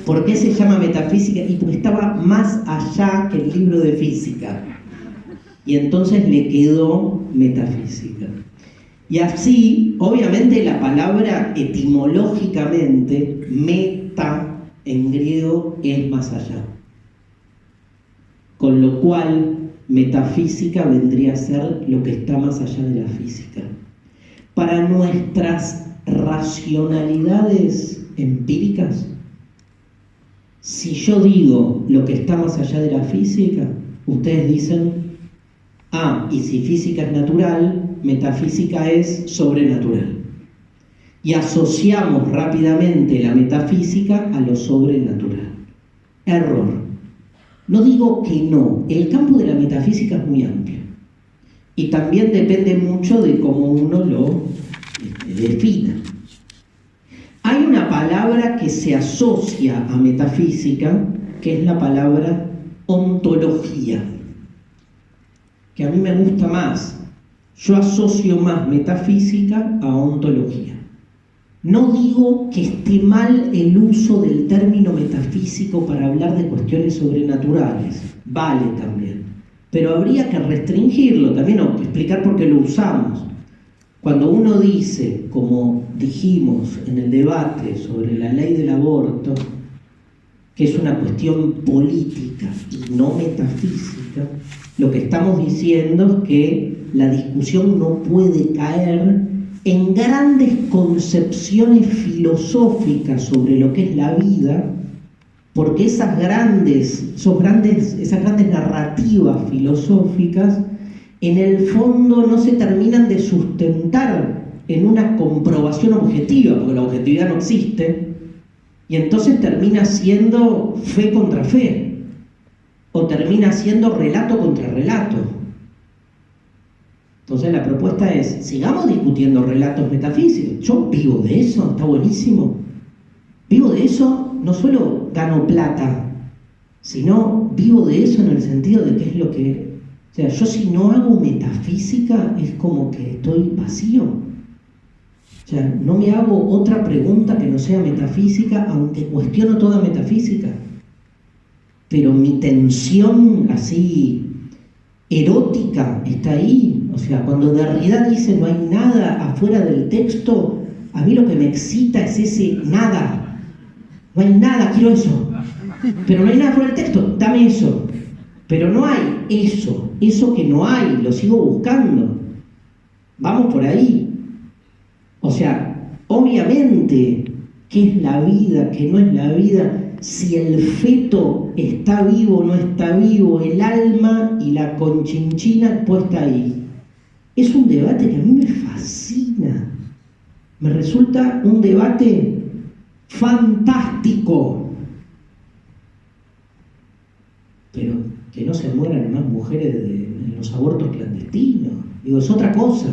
¿Por qué se llama metafísica? Y porque estaba más allá que el libro de física. Y entonces le quedó metafísica. Y así, obviamente, la palabra etimológicamente, meta en griego, es más allá. Con lo cual, metafísica vendría a ser lo que está más allá de la física. Para nuestras racionalidades empíricas, si yo digo lo que está más allá de la física, ustedes dicen, y si física es natural, metafísica es sobrenatural. Y asociamos rápidamente la metafísica a lo sobrenatural. Error. No digo que no, el campo de la metafísica es muy amplio. Y también depende mucho de cómo uno lo defina. Hay una palabra que se asocia a metafísica, que es la palabra ontología, que a mí me gusta más. Yo asocio más metafísica a ontología. No digo que esté mal el uso del término metafísico para hablar de cuestiones sobrenaturales, vale también, pero habría que restringirlo también, o explicar por qué lo usamos. Cuando uno dice, como dijimos en el debate sobre la ley del aborto, que es una cuestión política y no metafísica, lo que estamos diciendo es que la discusión no puede caer en grandes concepciones filosóficas sobre lo que es la vida, porque esas grandes narrativas filosóficas en el fondo no se terminan de sustentar en una comprobación objetiva, porque la objetividad no existe, y entonces termina siendo fe contra fe, o termina siendo relato contra relato. Entonces la propuesta es, sigamos discutiendo relatos metafísicos. Yo vivo de eso, está buenísimo. Vivo de eso, no solo gano plata, sino vivo de eso en el sentido de que es lo que... O sea, yo si no hago metafísica es como que estoy vacío. O sea, no me hago otra pregunta que no sea metafísica, aunque cuestiono toda metafísica. Pero mi tensión así erótica está ahí. O sea, cuando Derrida dice no hay nada afuera del texto, a mí lo que me excita es ese nada. No hay nada, quiero eso. Pero no hay nada fuera del texto, dame eso. Pero no hay eso que no hay, lo sigo buscando. Vamos por ahí. O sea, obviamente, ¿qué es la vida? ¿Qué no es la vida? Si el feto está vivo o no está vivo, el alma y la conchinchina puesta ahí. Es un debate que a mí me fascina. Me resulta un debate fantástico. Pero que no se mueran más mujeres en los abortos clandestinos. Digo, es otra cosa.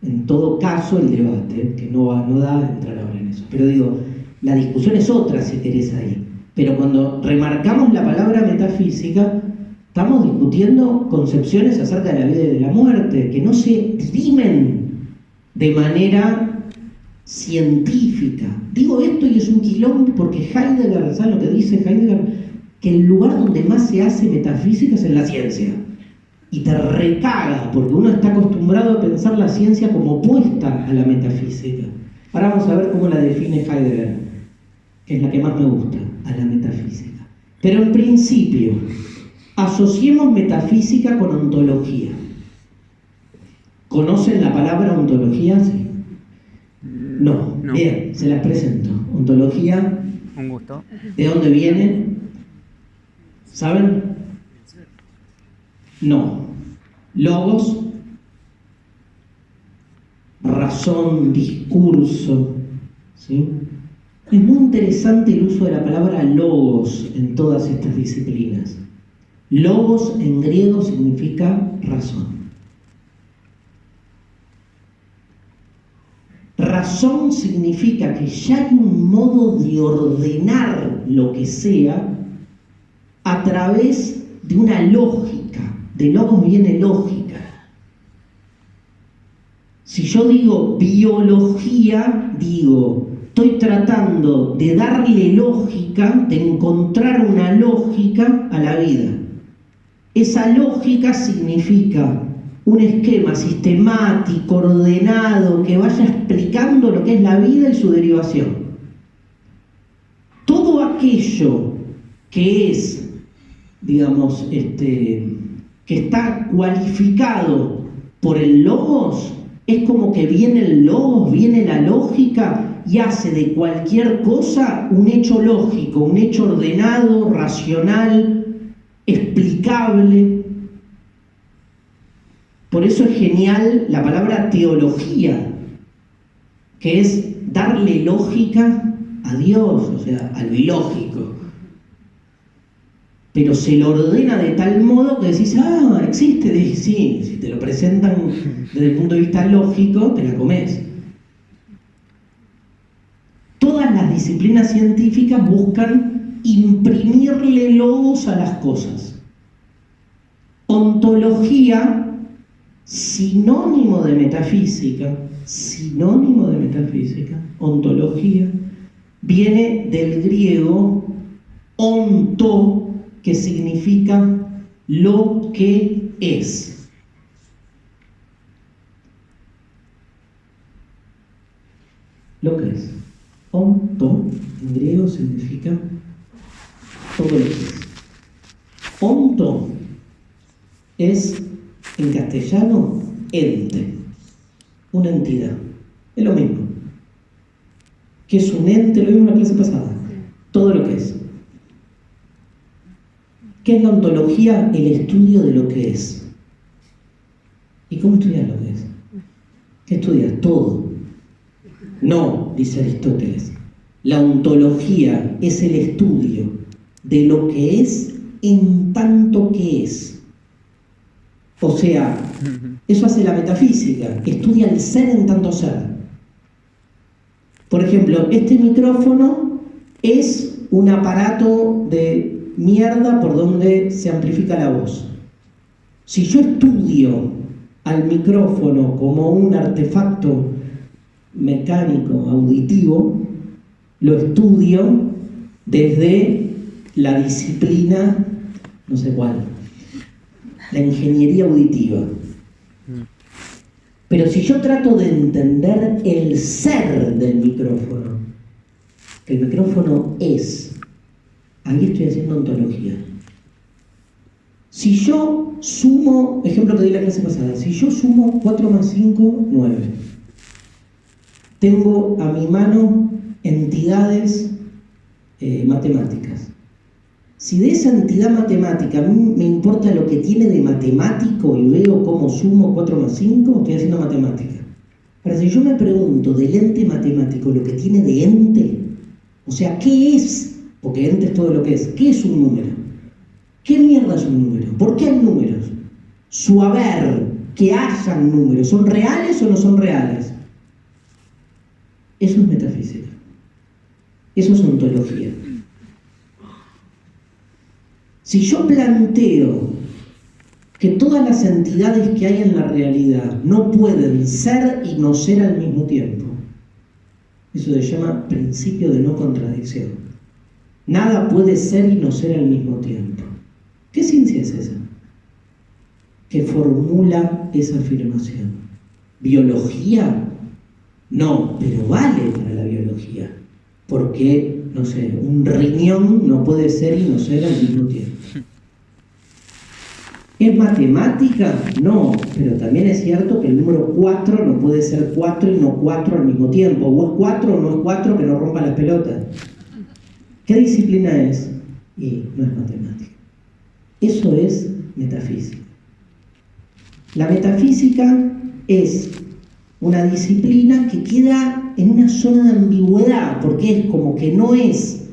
En todo caso, el debate, que no da a entrar ahora en eso. Pero digo, la discusión es otra si querés ahí. Pero cuando remarcamos la palabra metafísica, estamos discutiendo concepciones acerca de la vida y de la muerte, que no se dirimen de manera científica. Digo esto y es un quilombo porque Heidegger, ¿sabes lo que dice Heidegger? Que el lugar donde más se hace metafísica es en la ciencia. Y te recaga, porque uno está acostumbrado a pensar la ciencia como opuesta a la metafísica. Ahora vamos a ver cómo la define Heidegger, que es la que más me gusta, a la metafísica. Pero en principio, asociemos metafísica con ontología. ¿Conocen la palabra ontología? Sí. No. Bien, se las presento. Ontología. Un gusto. ¿De dónde viene? ¿Saben? No. Logos, razón, discurso, ¿sí? Es muy interesante el uso de la palabra logos en todas estas disciplinas. Logos en griego significa razón. Razón significa que ya hay un modo de ordenar lo que sea a través de una lógica. De logos viene lógica. Si yo digo biología, digo, estoy tratando de darle lógica, de encontrar una lógica a la vida. Esa lógica significa un esquema sistemático, ordenado, que vaya explicando lo que es la vida y su derivación. Todo aquello que es, digamos, que está cualificado por el logos, es como que viene el logos, viene la lógica y hace de cualquier cosa un hecho lógico, un hecho ordenado, racional, explicable. Por eso es genial la palabra teología, que es darle lógica a Dios, o sea, a lo ilógico. Pero se lo ordena de tal modo que decís, existe, y sí, si te lo presentan desde el punto de vista lógico, te la comés. Todas las disciplinas científicas buscan imprimirle logos a las cosas. Ontología, sinónimo de metafísica, ontología, viene del griego onto, que significa lo que es. Lo que es. Onto, en griego, significa todo lo que es. Onto es, en castellano, ente, una entidad. Es lo mismo. ¿Qué es un ente? Lo vimos en la clase pasada. Todo lo que es. ¿Qué es la ontología? El estudio de lo que es. ¿Y cómo estudias lo que es? ¿Qué estudias? Todo. No, dice Aristóteles. La ontología es el estudio de lo que es en tanto que es. O sea, eso hace la metafísica. Estudia el ser en tanto ser. Por ejemplo, este micrófono es un aparato de mierda por donde se amplifica la voz. Si yo estudio al micrófono como un artefacto mecánico, auditivo, lo estudio desde la disciplina, no sé cuál, la ingeniería auditiva. Pero si yo trato de entender el ser del micrófono, que el micrófono es, ahí estoy haciendo ontología. Si yo sumo, ejemplo que di la clase pasada, si yo sumo 4 más 5, 9. Tengo a mi mano entidades matemáticas. Si de esa entidad matemática a mí me importa lo que tiene de matemático y veo cómo sumo 4 más 5, estoy haciendo matemática. Ahora, si yo me pregunto del ente matemático lo que tiene de ente, o sea, ¿qué es? Porque ente es todo lo que es. ¿Qué es un número? ¿Qué mierda es un número? ¿Por qué hay números? Su haber, que hayan números, ¿son reales o no son reales? Eso es metafísica. Eso es ontología. Si yo planteo que todas las entidades que hay en la realidad no pueden ser y no ser al mismo tiempo, eso se llama principio de no contradicción. Nada puede ser y no ser al mismo tiempo. ¿Qué ciencia es esa? Que formula esa afirmación. ¿Biología? No, pero vale para la biología. Porque, no sé, un riñón no puede ser y no ser al mismo tiempo. ¿Es matemática? No, pero también es cierto que el número 4 no puede ser 4 y no 4 al mismo tiempo. O es 4 o no es 4, que no rompa las pelotas. ¿Qué disciplina es? Y no es matemática. Eso es metafísica. La metafísica es una disciplina que queda en una zona de ambigüedad, porque es como que no es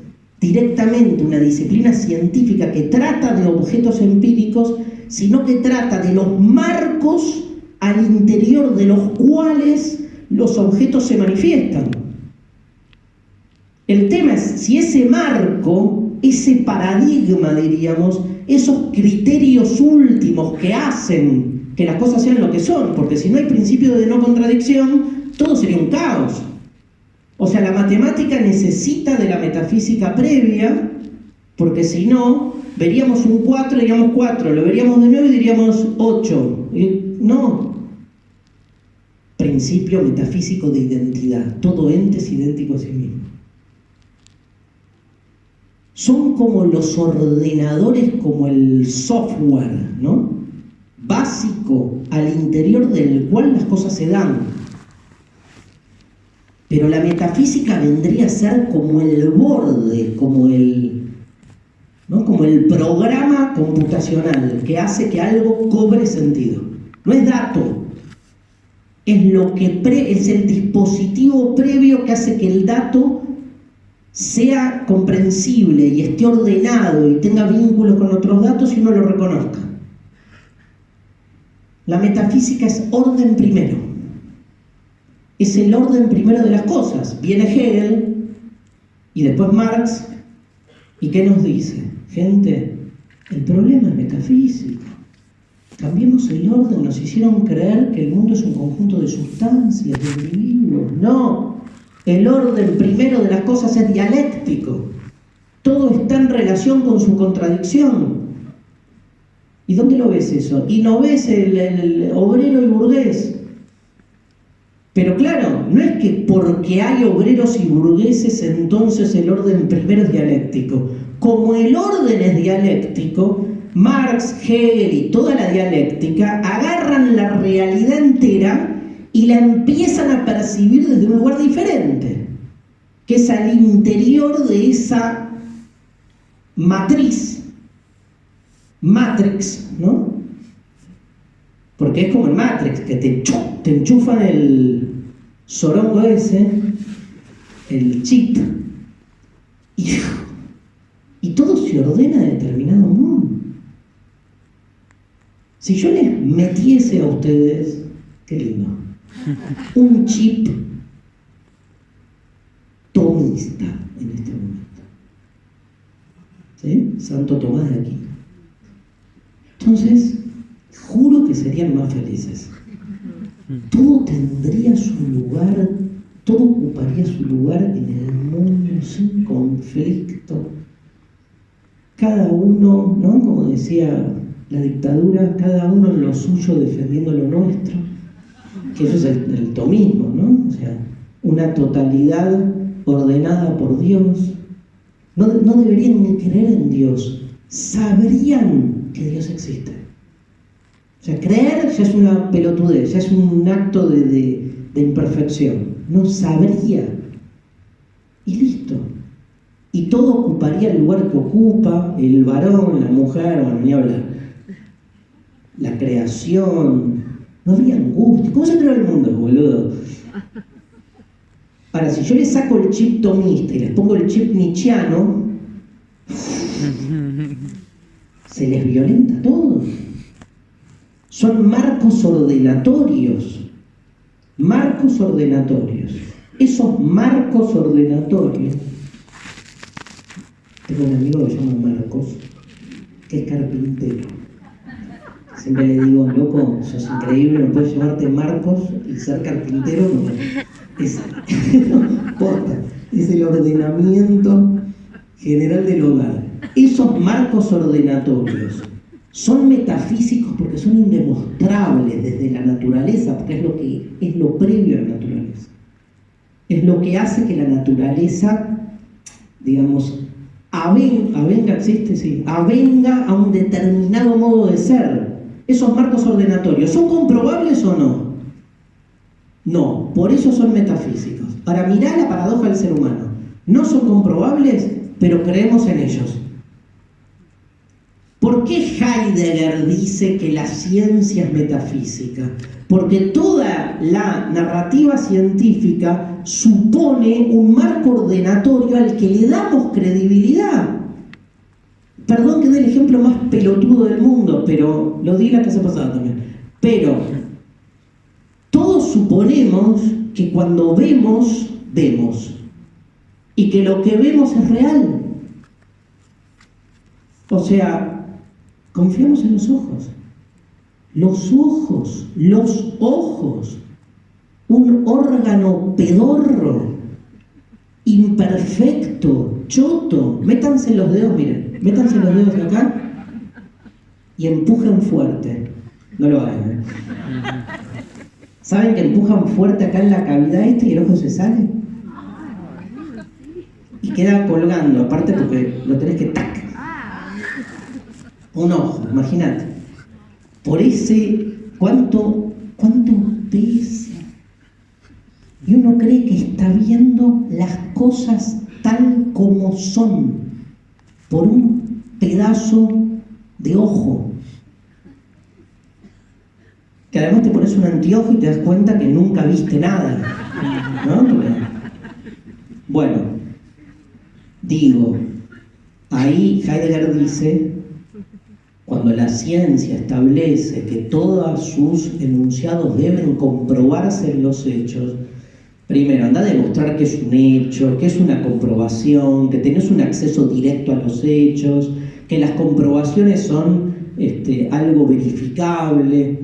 directamente una disciplina científica que trata de objetos empíricos, sino que trata de los marcos al interior de los cuales los objetos se manifiestan. El tema es si ese marco, ese paradigma, diríamos, esos criterios últimos que hacen que las cosas sean lo que son, porque si no hay principio de no contradicción, todo sería un caos. O sea, la matemática necesita de la metafísica previa, porque si no, veríamos un 4 y diríamos 4, lo veríamos de nuevo y diríamos 8. No. Principio metafísico de identidad. Todo ente es idéntico a sí mismo. Son como los ordenadores, como el software, ¿no? Básico, al interior del cual las cosas se dan. Pero la metafísica vendría a ser como el borde, como el programa computacional que hace que algo cobre sentido. No es dato, es el dispositivo previo que hace que el dato sea comprensible y esté ordenado y tenga vínculos con otros datos y uno lo reconozca. La metafísica es orden primero. Es el orden primero de las cosas. Viene Hegel y después Marx. ¿Y qué nos dice? Gente, el problema es metafísico. Cambiemos el orden. Nos hicieron creer que el mundo es un conjunto de sustancias, de individuos. No. El orden primero de las cosas es dialéctico. Todo está en relación con su contradicción. ¿Y dónde lo ves eso? Y no ves el obrero y burgués. Pero claro, no es que porque hay obreros y burgueses entonces el orden primero es dialéctico. Como el orden es dialéctico, Marx, Hegel y toda la dialéctica agarran la realidad entera y la empiezan a percibir desde un lugar diferente, que es al interior de esa matriz, Matrix, ¿no? Porque es como en Matrix, que te enchufan el sorongo ese, el chip, y todo se ordena de determinado modo. Si yo les metiese a ustedes, qué lindo, un chip tomista en este momento, ¿sí? Santo Tomás de Aquino. Entonces, juro que serían más felices. Todo tendría su lugar, todo ocuparía su lugar en el mundo sin conflicto. Cada uno, ¿no? Como decía la dictadura, cada uno en lo suyo defendiendo lo nuestro. Que eso es el tomismo, ¿no? O sea, una totalidad ordenada por Dios. No deberían ni creer en Dios. Sabrían que Dios existe. O sea, creer ya es una pelotudez, ya es un acto de imperfección. No sabría. Y listo. Y todo ocuparía el lugar que ocupa, el varón, la mujer, bueno, ni hablar. La creación. No habría angustia. ¿Cómo se creó el mundo, boludo? Ahora, si yo les saco el chip tomista y les pongo el chip nietzscheano, se les violenta todo. Son marcos ordenatorios. Marcos ordenatorios. Esos marcos ordenatorios. Tengo un amigo que se llama Marcos, que es carpintero. Siempre le digo, loco, sos increíble, no puedes llevarte Marcos y ser carpintero. No, posta, es el ordenamiento general del hogar. Esos marcos ordenatorios son metafísicos porque son indemostrables desde la naturaleza, porque es lo previo a la naturaleza. Es lo que hace que la naturaleza, digamos, avenga, existe, sí, avenga a un determinado modo de ser. esos marcos ordenatorios, ¿son comprobables o no? No, por eso son metafísicos. Ahora, mirá la paradoja del ser humano. No son comprobables, pero creemos en ellos. ¿Por qué Heidegger dice que la ciencia es metafísica? Porque toda la narrativa científica supone un marco ordenatorio al que le damos credibilidad. Perdón que dé el ejemplo más pelotudo del mundo, pero lo di la clase pasada también. Pero todos suponemos que cuando vemos, vemos. Y que lo que vemos es real. O sea, confiamos en los ojos. Los ojos, los ojos. Un órgano pedorro, imperfecto, choto. Métanse los dedos, miren. Métanse los dedos acá y empujen fuerte. No lo hagan, ¿eh? ¿Saben que empujan fuerte acá en la cavidad esta y el ojo se sale? Y queda colgando, aparte porque lo tenés que tac. Un ojo, imagínate. Por ese, ¿cuánto pesa? Y uno cree que está viendo las cosas tal como son, por un pedazo de ojo. Que además te pones un anteojo y te das cuenta que nunca viste nada, ¿no? Bueno, digo, ahí Heidegger dice, cuando la ciencia establece que todos sus enunciados deben comprobarse en los hechos, primero, anda a demostrar que es un hecho, que es una comprobación, que tenés un acceso directo a los hechos, que las comprobaciones son algo verificable.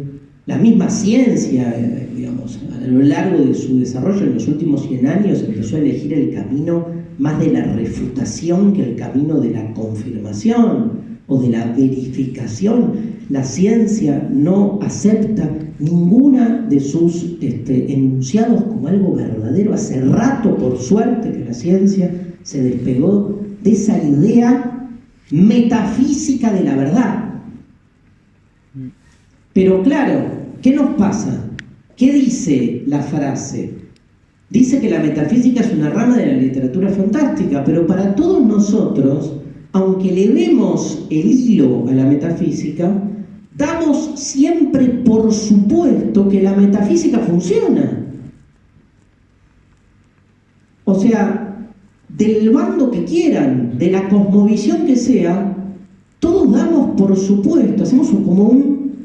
La misma ciencia, digamos, a lo largo de su desarrollo en los últimos 100 años empezó a elegir el camino más de la refutación que el camino de la confirmación o de la verificación. La ciencia no acepta ninguna de sus enunciados como algo verdadero. Hace rato, por suerte, que la ciencia se despegó de esa idea metafísica de la verdad. Pero claro, ¿qué nos pasa? ¿Qué dice la frase? Dice que la metafísica es una rama de la literatura fantástica, pero para todos nosotros, aunque le vemos el hilo a la metafísica, damos siempre por supuesto que la metafísica funciona. O sea, del bando que quieran, de la cosmovisión que sea, todos damos por supuesto, hacemos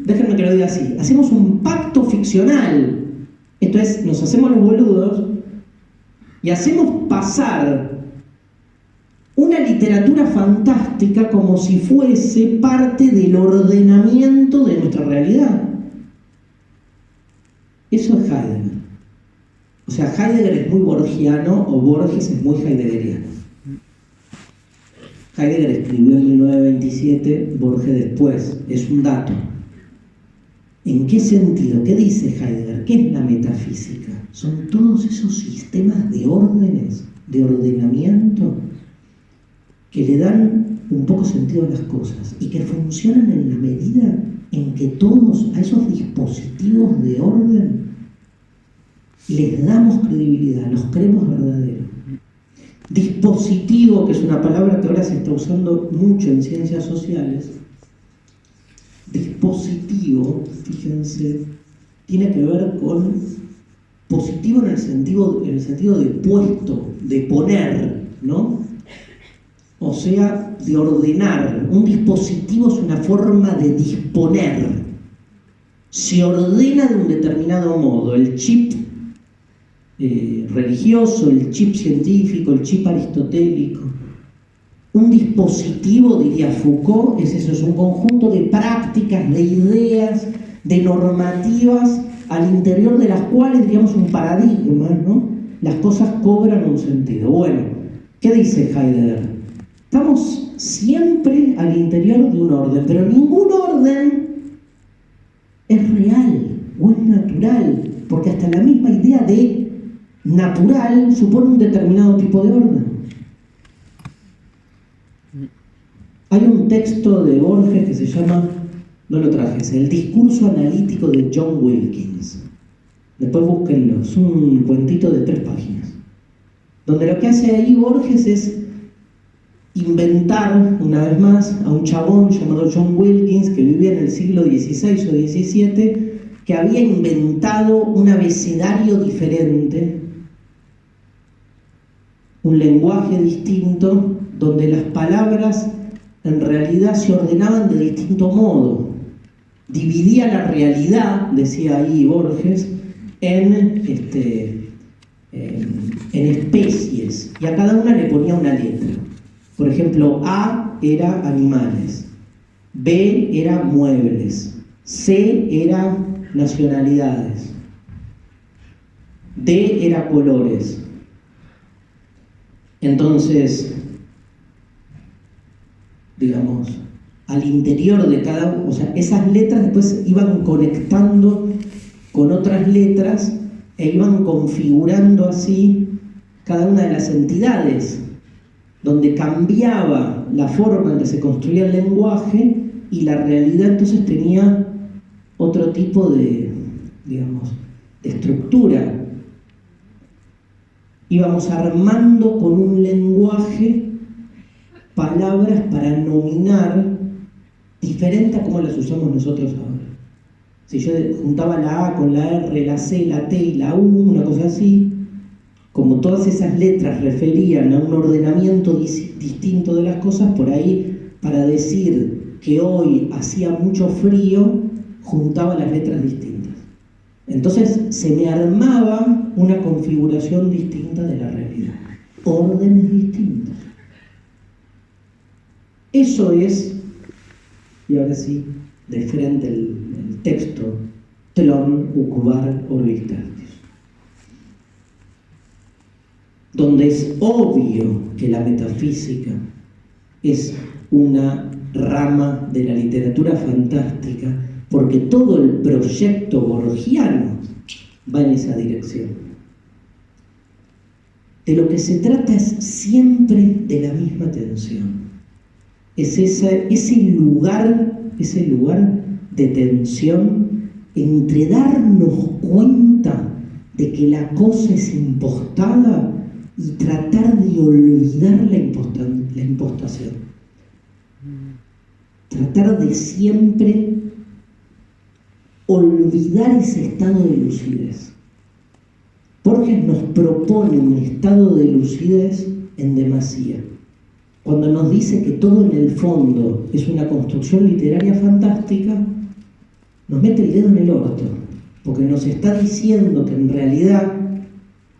déjenme que lo diga así, hacemos un pacto ficcional. Entonces nos hacemos los boludos y hacemos pasar una literatura fantástica como si fuese parte del ordenamiento de nuestra realidad. Eso es Heidegger. O sea, Heidegger es muy borgiano o Borges es muy heideggeriano. Heidegger escribió en 1927, Borges después. Es un dato. ¿En qué sentido? ¿Qué dice Heidegger? ¿Qué es la metafísica? Son todos esos sistemas de órdenes, de ordenamiento, que le dan un poco sentido a las cosas y que funcionan en la medida en que todos a esos dispositivos de orden les damos credibilidad, los creemos verdaderos. Dispositivo, que es una palabra que ahora se está usando mucho en ciencias sociales. Dispositivo, fíjense, tiene que ver con positivo en el sentido de puesto, de poner, ¿no? O sea, de ordenar. Un dispositivo es una forma de disponer. Se ordena de un determinado modo. El chip religioso, el chip científico, el chip aristotélico. Un dispositivo, diría Foucault, es eso, es un conjunto de prácticas, de ideas, de normativas, al interior de las cuales, diríamos, un paradigma, ¿no? Las cosas cobran un sentido. Bueno, ¿qué dice Heidegger? Estamos siempre al interior de un orden, pero ningún orden es real o es natural, porque hasta la misma idea de natural supone un determinado tipo de orden. Hay un texto de Borges que se llama No lo traje, es El discurso analítico de John Wilkins. Después búsquenlo, es un cuentito de 3 páginas. Donde lo que hace ahí Borges es inventar, una vez más, a un chabón llamado John Wilkins, que vivía en el siglo XVI o XVII, que había inventado un abecedario diferente, un lenguaje distinto, donde las palabras en realidad se ordenaban de distinto modo. Dividía la realidad, decía ahí Borges, en especies, y a cada una le ponía una letra. Por ejemplo, A era animales, B era muebles, C era nacionalidades, D era colores. Entonces, digamos, al interior de cada uno, o sea, esas letras después iban conectando con otras letras e iban configurando así cada una de las entidades, donde cambiaba la forma en que se construía el lenguaje y la realidad entonces tenía otro tipo de, digamos, de estructura. Íbamos armando con un lenguaje palabras para nominar diferente a como las usamos nosotros ahora. Si yo juntaba la A con la R, la C, la T y la U, una cosa así, como todas esas letras referían a un ordenamiento distinto de las cosas, por ahí, para decir que hoy hacía mucho frío, juntaba las letras distintas. Entonces se me armaba una configuración distinta de la realidad, órdenes distintos. Eso es, y ahora sí, de frente el texto, Tlön Uqbar Orbitatius, donde es obvio que la metafísica es una rama de la literatura fantástica, porque todo el proyecto borgiano va en esa dirección. De lo que se trata es siempre de la misma tensión. Es ese lugar de tensión entre darnos cuenta de que la cosa es impostada y tratar de olvidar la impostación. Tratar de siempre olvidar ese estado de lucidez. Borges nos propone un estado de lucidez en demasía. Cuando nos dice que todo en el fondo es una construcción literaria fantástica, nos mete el dedo en el orto, porque nos está diciendo que en realidad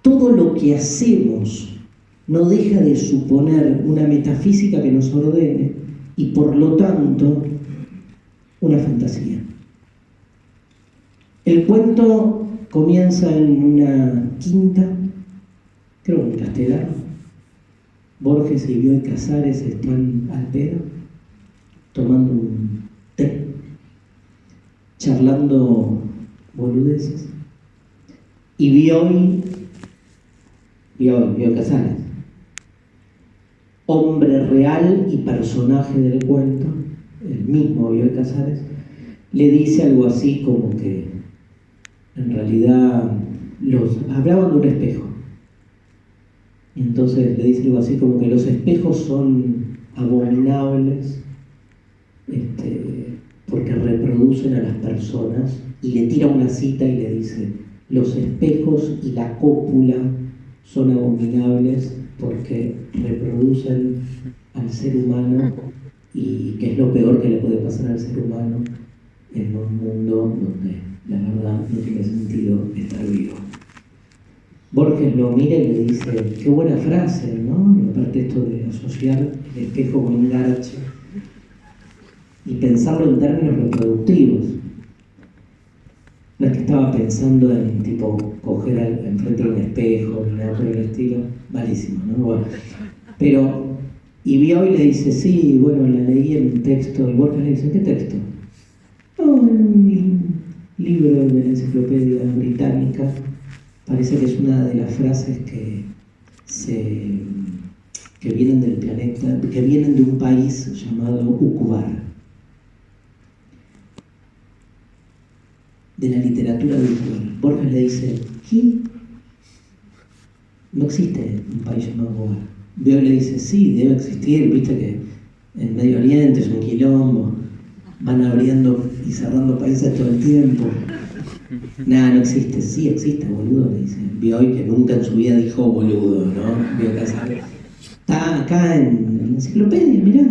todo lo que hacemos no deja de suponer una metafísica que nos ordene y por lo tanto una fantasía. El cuento comienza en una quinta, creo en castellano. Borges y Bioy Casares están al pedo, tomando un té, charlando boludeces. Y Bioy Casares, hombre real y personaje del cuento, el mismo Bioy Casares, le dice algo así como que en realidad hablaban de un espejo. Entonces le dice algo así como que los espejos son abominables porque reproducen a las personas, y le tira una cita y le dice: los espejos y la cópula son abominables porque reproducen al ser humano, y que es lo peor que le puede pasar al ser humano en un mundo donde la verdad no tiene sentido estar vivo. Borges lo mira y le dice: qué buena frase, ¿no? Y aparte esto de asociar el espejo con un garche y pensarlo en términos reproductivos. No es que estaba pensando en tipo coger enfrente de un espejo ni nada por el estilo, malísimo, ¿no? Bueno, pero, y Bioy le dice: sí, bueno, la leí en un texto, y Borges le dice: ¿qué texto? No, en un libro de la enciclopedia británica. Parece que es una de las frases que vienen del planeta, que vienen de un país llamado Uqbar. de la literatura de Ucbar. Borges le dice, ¿qué? No existe un país llamado Ucbar. Bioy le dice, sí, debe existir, viste que en Medio Oriente es un quilombo, van abriendo y cerrando países todo el tiempo. Nada, no existe. Sí existe, boludo, le dice Bioy, que nunca en su vida dijo boludo, ¿no? Bioy Casares. Está acá en la enciclopedia, mirá.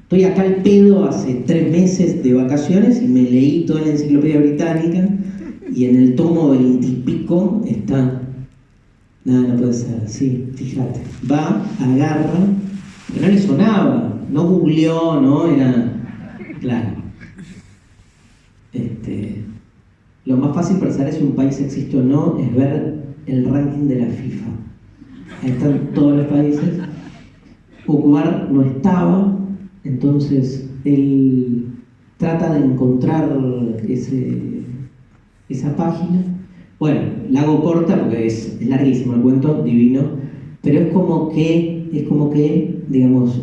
Estoy acá al pedo hace 3 meses de vacaciones y me leí toda la enciclopedia británica y en el tomo 20 y pico está. Nada, no puede ser. Sí, fíjate. Va, agarra, que no le sonaba, no googleó, no, era. Claro. Lo más fácil para saber si un país existe o no es ver el ranking de la FIFA. Ahí están todos los países. Ucbar no estaba, entonces él trata de encontrar esa página. Bueno, la hago corta porque es larguísimo el cuento, divino, pero es como que digamos,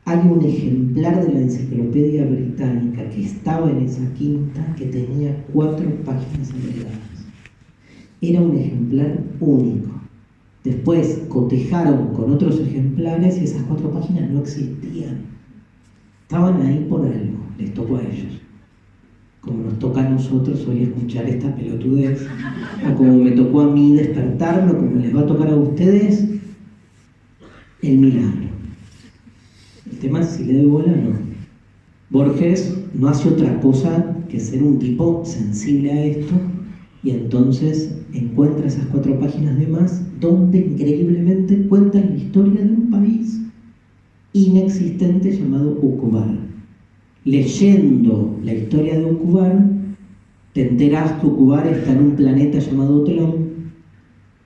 hay un ejemplar de la enciclopedia británica que estaba en esa quinta que tenía 4 páginas agregadas. Era un ejemplar único. Después cotejaron con otros ejemplares y esas 4 páginas no existían. Estaban ahí por algo, les tocó a ellos. Como nos toca a nosotros hoy escuchar esta pelotudez, o como me tocó a mí despertarme, o como les va a tocar a ustedes, el milagro. El tema es si le doy bola o no. Borges no hace otra cosa que ser un tipo sensible a esto y entonces encuentra esas 4 páginas de más donde increíblemente cuentan la historia de un país inexistente llamado Ucbar. Leyendo la historia de Ucbar, te enterás que Ucbar está en un planeta llamado Tlön,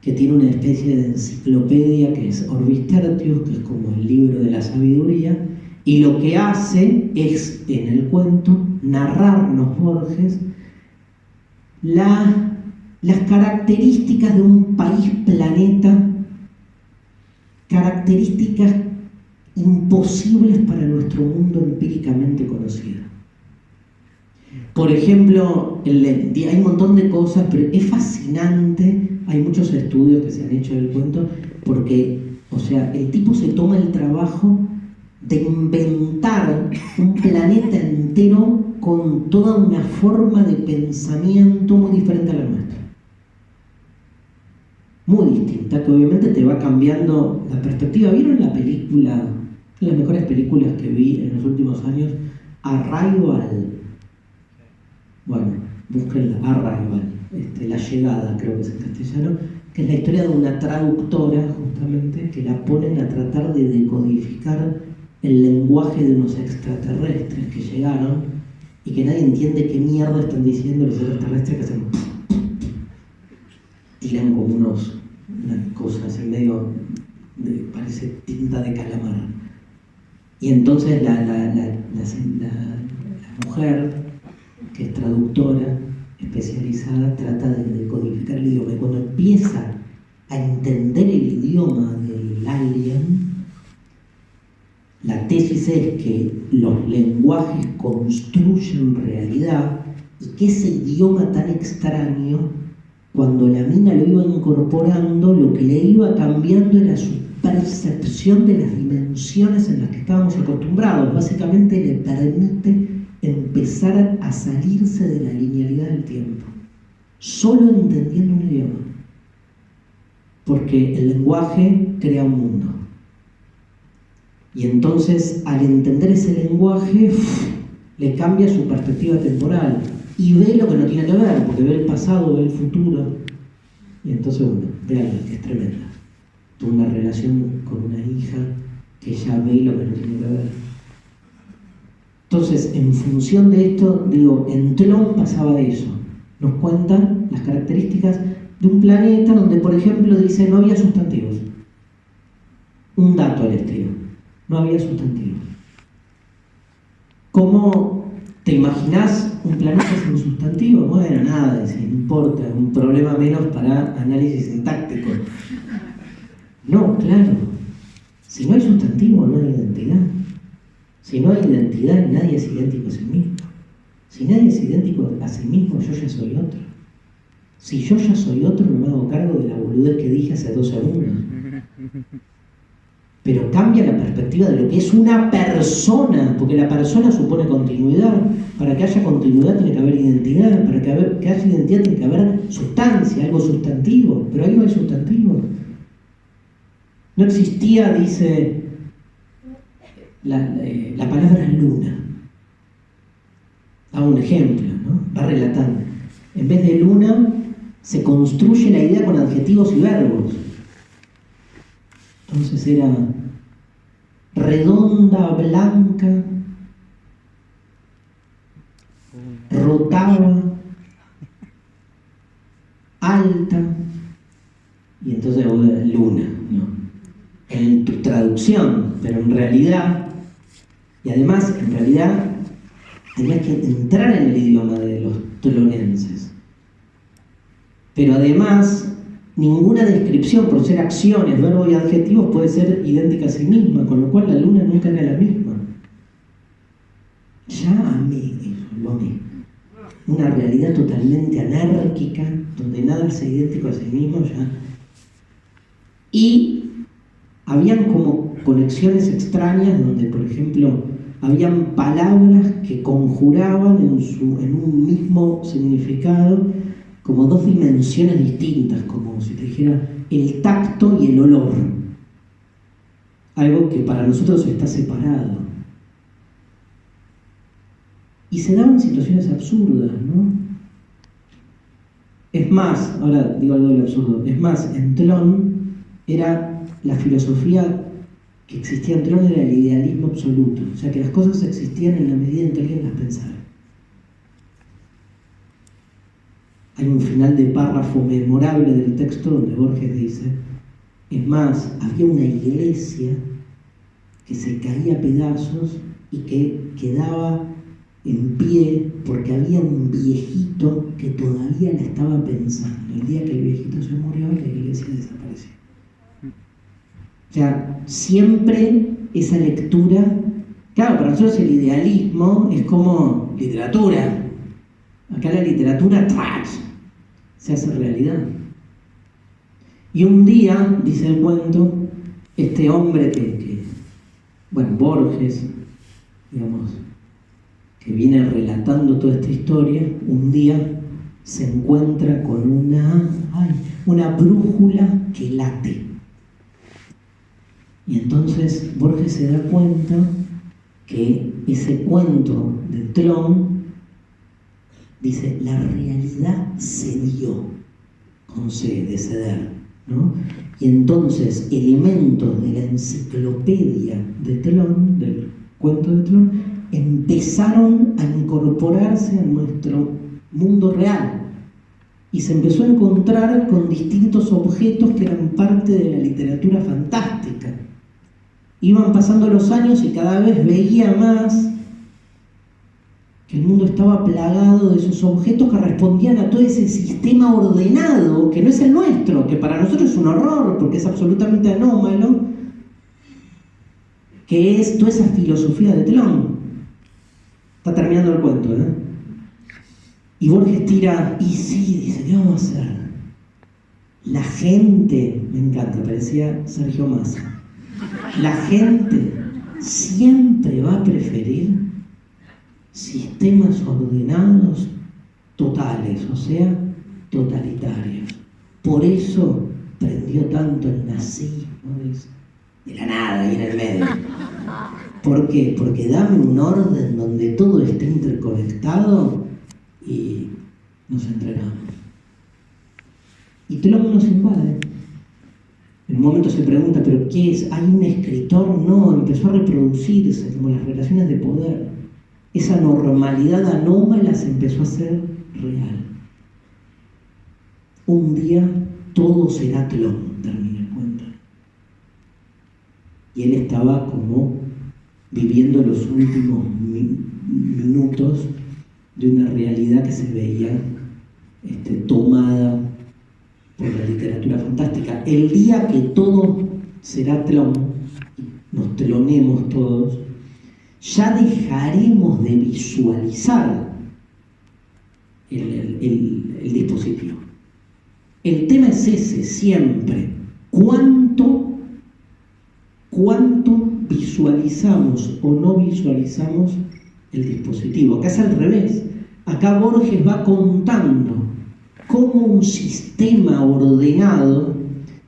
que tiene una especie de enciclopedia que es Orbis Tertius, que es como el libro de la sabiduría, y lo que hace es, en el cuento, narrarnos Borges las características de un país-planeta, características imposibles para nuestro mundo empíricamente conocido. Por ejemplo, hay un montón de cosas, pero es fascinante. Hay muchos estudios que se han hecho del cuento porque, o sea, el tipo se toma el trabajo de inventar un planeta entero con toda una forma de pensamiento muy diferente a la nuestra. Muy distinta, que obviamente te va cambiando la perspectiva. ¿Vieron la película, una de las mejores películas que vi en los últimos años, Arrival? Bueno, búsquenla, Arrival, La Llegada, creo que es en castellano, que es la historia de una traductora, justamente, que la ponen a tratar de decodificar el lenguaje de unos extraterrestres que llegaron y que nadie entiende qué mierda están diciendo los extraterrestres, que hacen tiran como unas cosas así medio parece tinta de calamar. Y entonces la mujer, que es traductora especializada, trata de decodificar el idioma. Y cuando empieza a entender el idioma del alien, la tesis es que los lenguajes construyen realidad y que ese idioma tan extraño, cuando la mina lo iba incorporando, lo que le iba cambiando era su percepción de las dimensiones en las que estábamos acostumbrados. Básicamente le permite empezar a salirse de la linealidad del tiempo, solo entendiendo un idioma. Porque el lenguaje crea un mundo. Y entonces, al entender ese lenguaje, le cambia su perspectiva temporal y ve lo que no tiene que ver, porque ve el pasado, ve el futuro. Y entonces, bueno, veanla, que es tremenda. Tuvo una relación con una hija que ya ve lo que no tiene que ver. Entonces, en función de esto, digo, en Tlön pasaba eso. Nos cuentan las características de un planeta donde, por ejemplo, dice no había sustantivos. Un dato al estilo. No había sustantivos. ¿Cómo te imaginás un planeta sin sustantivos? Bueno, nada, no importa, un problema menos para análisis sintáctico. No, claro. Si no hay sustantivo, no hay identidad. Si no hay identidad, nadie es idéntico a sí mismo. Si nadie es idéntico a sí mismo, yo ya soy otro. Si yo ya soy otro, no me hago cargo de la boludez que dije hace 2 segundos. Pero cambia la perspectiva de lo que es una persona, porque la persona supone continuidad. Para que haya continuidad tiene que haber identidad, para que haya identidad tiene que haber sustancia, algo sustantivo, pero ahí no hay sustantivo. No existía, dice, la palabra luna. Hago un ejemplo, ¿no? Va relatando. En vez de luna, se construye la idea con adjetivos y verbos. Entonces era redonda, blanca, rotaba, alta, y entonces luna, ¿no? En tu traducción, pero en realidad, y además, en realidad, tenías que entrar en el idioma de los tlonenses. Pero además, ninguna descripción, por ser acciones, verbos y adjetivos, puede ser idéntica a sí misma, con lo cual la luna nunca era la misma. Ya amé eso, lo amé. Una realidad totalmente anárquica, donde nada es idéntico a sí mismo ya. Y habían como conexiones extrañas donde, por ejemplo, habían palabras que conjuraban en un mismo significado como 2 dimensiones distintas, como si te dijera el tacto y el olor. Algo que para nosotros está separado. Y se daban situaciones absurdas, ¿no? Es más, ahora digo algo del absurdo, es más, en Tlön era la filosofía que existía en Tlön, era el idealismo absoluto. O sea, que las cosas existían en la medida en que alguien las pensara. Hay un final de párrafo memorable del texto donde Borges dice, es más, había una iglesia que se caía a pedazos y que quedaba en pie porque había un viejito que todavía la estaba pensando. El día que el viejito se murió, la iglesia desapareció. O sea, siempre esa lectura, claro, para nosotros el idealismo es como literatura. Acá la literatura se hace realidad. Y un día, dice el cuento, este hombre bueno, Borges, digamos, que viene relatando toda esta historia, un día se encuentra con una brújula que late. Y entonces Borges se da cuenta que ese cuento de Tlön dice, la realidad cedió, con C, de ceder, ¿no? Y entonces elementos de la enciclopedia de Tlön, del cuento de Tlön, empezaron a incorporarse a nuestro mundo real. Y se empezó a encontrar con distintos objetos que eran parte de la literatura fantástica. Iban pasando los años y cada vez veía más que el mundo estaba plagado de esos objetos que respondían a todo ese sistema ordenado, que no es el nuestro, que para nosotros es un horror, porque es absolutamente anómalo, que es toda esa filosofía de Tlön. Está terminando el cuento, ¿eh? Y Borges tira, y sí, dice, ¿qué vamos a hacer? La gente, me encanta, parecía Sergio Massa, la gente siempre va a preferir sistemas ordenados totales, o sea, totalitarios. Por eso prendió tanto el nazismo, de la nada ahí en el medio. ¿Por qué? Porque dame un orden donde todo esté interconectado y nos entregamos. Y Tlön nos invade. En un momento se pregunta, ¿pero qué es? ¿Hay un escritor? No, empezó a reproducirse, como las relaciones de poder. Esa normalidad anómala se empezó a hacer real. Un día todo será Tlön, termina el cuento. Y él estaba como viviendo los últimos minutos de una realidad que se veía tomada por la literatura fantástica. El día que todo será Tlön, nos tlonemos todos, ya dejaremos de visualizar el dispositivo. El tema es ese, siempre. ¿Cuánto visualizamos o no visualizamos el dispositivo? Acá es al revés. Acá Borges va contando cómo un sistema ordenado,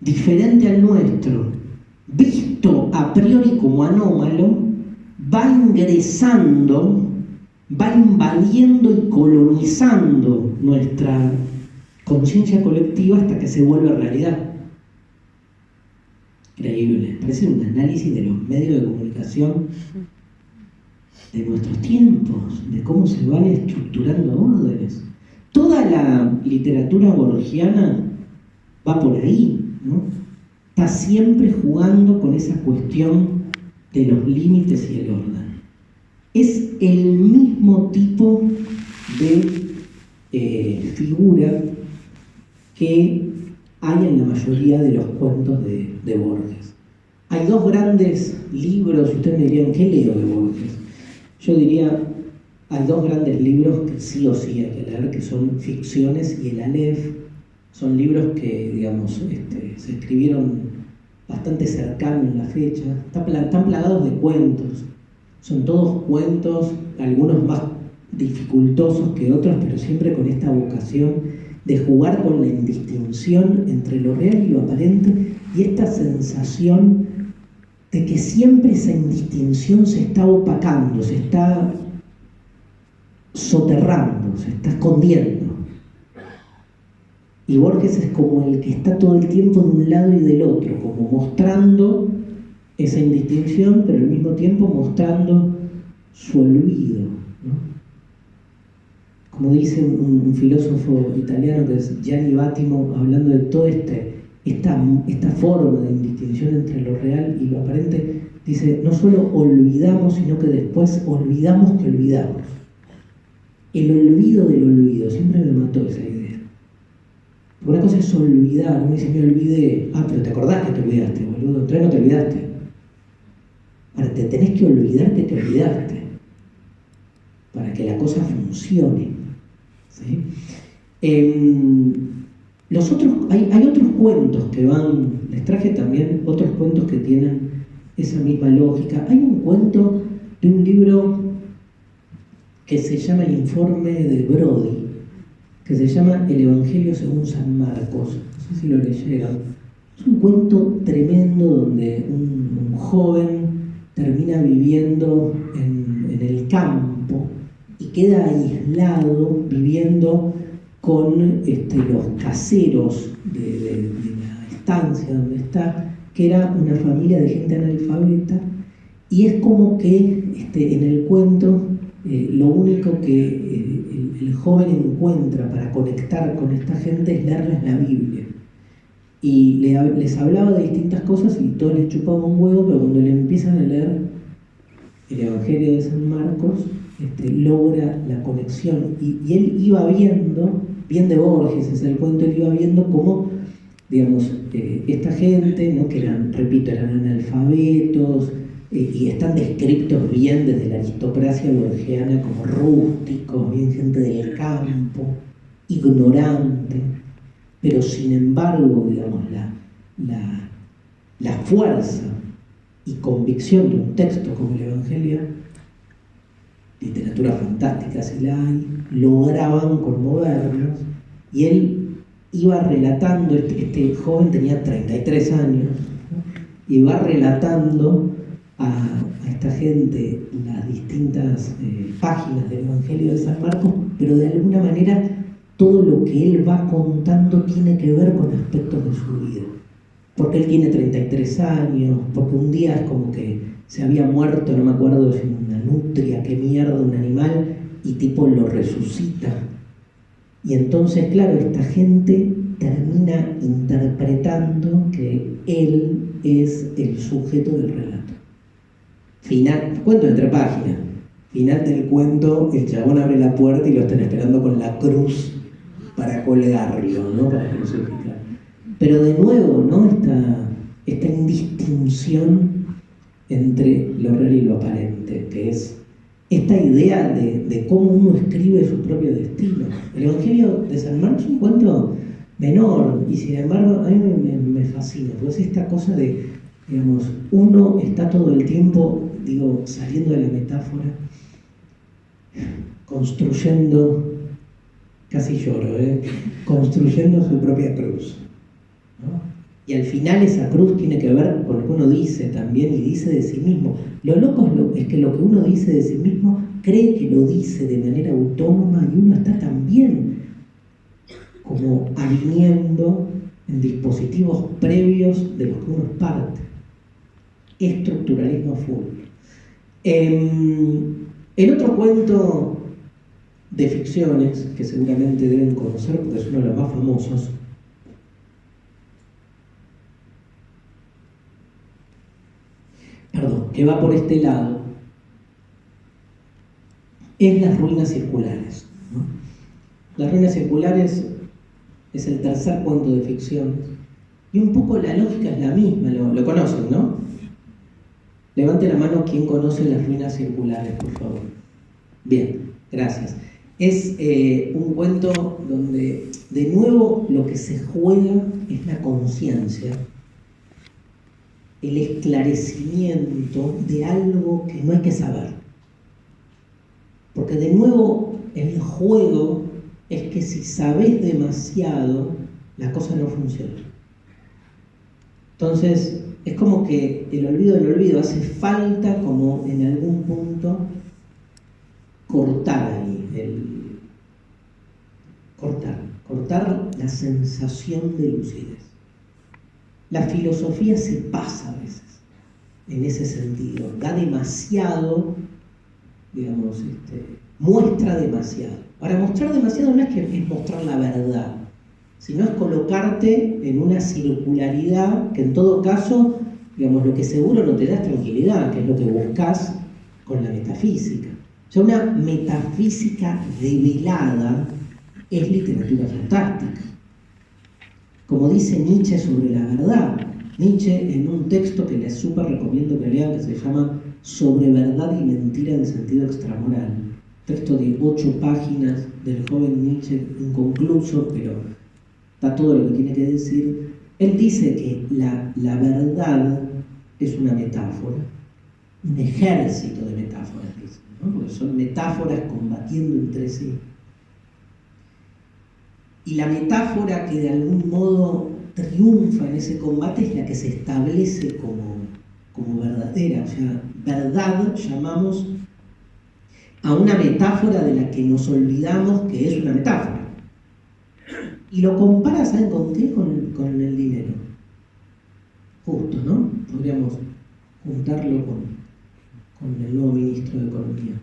diferente al nuestro, visto a priori como anómalo, va ingresando, va invadiendo y colonizando nuestra conciencia colectiva hasta que se vuelve realidad. Increíble. Parece un análisis de los medios de comunicación de nuestros tiempos, de cómo se van estructurando órdenes. Toda la literatura borgiana va por ahí, ¿no? Está siempre jugando con esa cuestión de los límites y el orden. Es el mismo tipo de figura que hay en la mayoría de los cuentos de Borges. Hay dos grandes libros, y ustedes me dirían, ¿qué leo de Borges? Yo diría, hay dos grandes libros que sí o sí hay que leer, que son Ficciones y El Aleph. Son libros que, digamos, se escribieron bastante cercano en la fecha. Están plagados de cuentos. Son todos cuentos, algunos más dificultosos que otros, pero siempre con esta vocación de jugar con la indistinción entre lo real y lo aparente, y esta sensación de que siempre esa indistinción se está opacando, se está soterrando, se está escondiendo. Y Borges es como el que está todo el tiempo de un lado y del otro, como mostrando esa indistinción, pero al mismo tiempo mostrando su olvido, ¿no? Como dice un filósofo italiano que es Gianni Vattimo, hablando de toda esta forma de indistinción entre lo real y lo aparente, dice, no solo olvidamos, sino que después olvidamos que olvidamos. El olvido del olvido, siempre me mató esa idea. Una cosa es olvidar, uno dice, me olvidé. Ah, pero te acordás que te olvidaste, boludo, entonces no te olvidaste. Ahora, te tenés que olvidar que te olvidaste, para que la cosa funcione. ¿Sí? Hay otros cuentos que van, les traje también otros cuentos que tienen esa misma lógica. Hay un cuento de un libro que se llama El Informe de Brody, que se llama El Evangelio según San Marcos. No sé si lo leyeron. Es un cuento tremendo donde un joven termina viviendo en el campo y queda aislado viviendo con los caseros de la estancia donde está, que era una familia de gente analfabeta, y es como que en el cuento lo único que el joven encuentra para conectar con esta gente es leerles la Biblia. Y les hablaba de distintas cosas y todos les chupaban un huevo, pero cuando le empiezan a leer el Evangelio de San Marcos, logra la conexión. Y él iba viendo, bien de Borges es el cuento, él iba viendo cómo, digamos, esta gente, ¿no? Que eran analfabetos, y están descritos bien desde la aristocracia borgiana como rústicos, bien gente del campo, ignorante, pero sin embargo, digamos, la fuerza y convicción de un texto como el Evangelio, literatura fantástica si la hay, lograban conmovernos, y él iba relatando, este joven tenía 33 años, ¿no? Y va relatando a esta gente las distintas páginas del Evangelio de San Marcos, pero de alguna manera todo lo que él va contando tiene que ver con aspectos de su vida. Porque él tiene 33 años, porque un día es como que se había muerto, no me acuerdo si una nutria, qué mierda, un animal, y tipo lo resucita. Y entonces, claro, esta gente termina interpretando que él es el sujeto del relato. Final, cuento de 3 páginas. Final del cuento, el chabón abre la puerta y lo están esperando con la cruz para colgarlo, ¿no? Para crucificar. Pero de nuevo, ¿no? Esta indistinción entre lo real y lo aparente, que es esta idea de cómo uno escribe su propio destino. El Evangelio de San Marcos es un cuento menor, y sin embargo a mí me fascina, porque es esta cosa de, digamos, uno está todo el tiempo, saliendo de la metáfora, construyendo, casi lloro, construyendo su propia cruz, ¿no? Y al final esa cruz tiene que ver con lo que uno dice también, y dice de sí mismo. Lo loco es que lo que uno dice de sí mismo cree que lo dice de manera autónoma, y uno está también como aviniendo en dispositivos previos de los que uno es parte. Estructuralismo full. El otro cuento de ficciones, que seguramente deben conocer porque es uno de los más famosos, que va por este lado, es Las ruinas circulares, ¿no? Las ruinas circulares es el tercer cuento de ficciones, y un poco la lógica es la misma. Lo conocen, ¿no? Levante la mano quien conoce Las ruinas circulares, por favor. Bien, gracias. Es un cuento donde, de nuevo, lo que se juega es la conciencia, el esclarecimiento de algo que no hay que saber. Porque, de nuevo, el juego es que si sabes demasiado, la cosa no funciona. Entonces, es como que el olvido del olvido, hace falta como en algún punto cortar ahí, cortar la sensación de lucidez. La filosofía se pasa a veces en ese sentido, da demasiado, muestra demasiado. Ahora, mostrar demasiado no es que es mostrar la verdad, sino es colocarte en una circularidad que en todo caso, lo que seguro no te da es tranquilidad, que es lo que buscas con la metafísica. O sea, una metafísica revelada es literatura fantástica. Como dice Nietzsche sobre la verdad, Nietzsche en un texto que les súper recomiendo que lean, que se llama Sobre verdad y mentira en sentido extramoral, texto de 8 páginas del joven Nietzsche, inconcluso, pero está todo lo que tiene que decir. Él dice que la verdad es una metáfora, un ejército de metáforas, dice, ¿no? Porque son metáforas combatiendo entre sí. Y la metáfora que de algún modo triunfa en ese combate es la que se establece como verdadera. O sea, verdad llamamos a una metáfora de la que nos olvidamos que es una metáfora. Y lo compara, ¿saben con qué? Con el dinero. Justo, ¿no? Podríamos juntarlo con el nuevo ministro de Economía.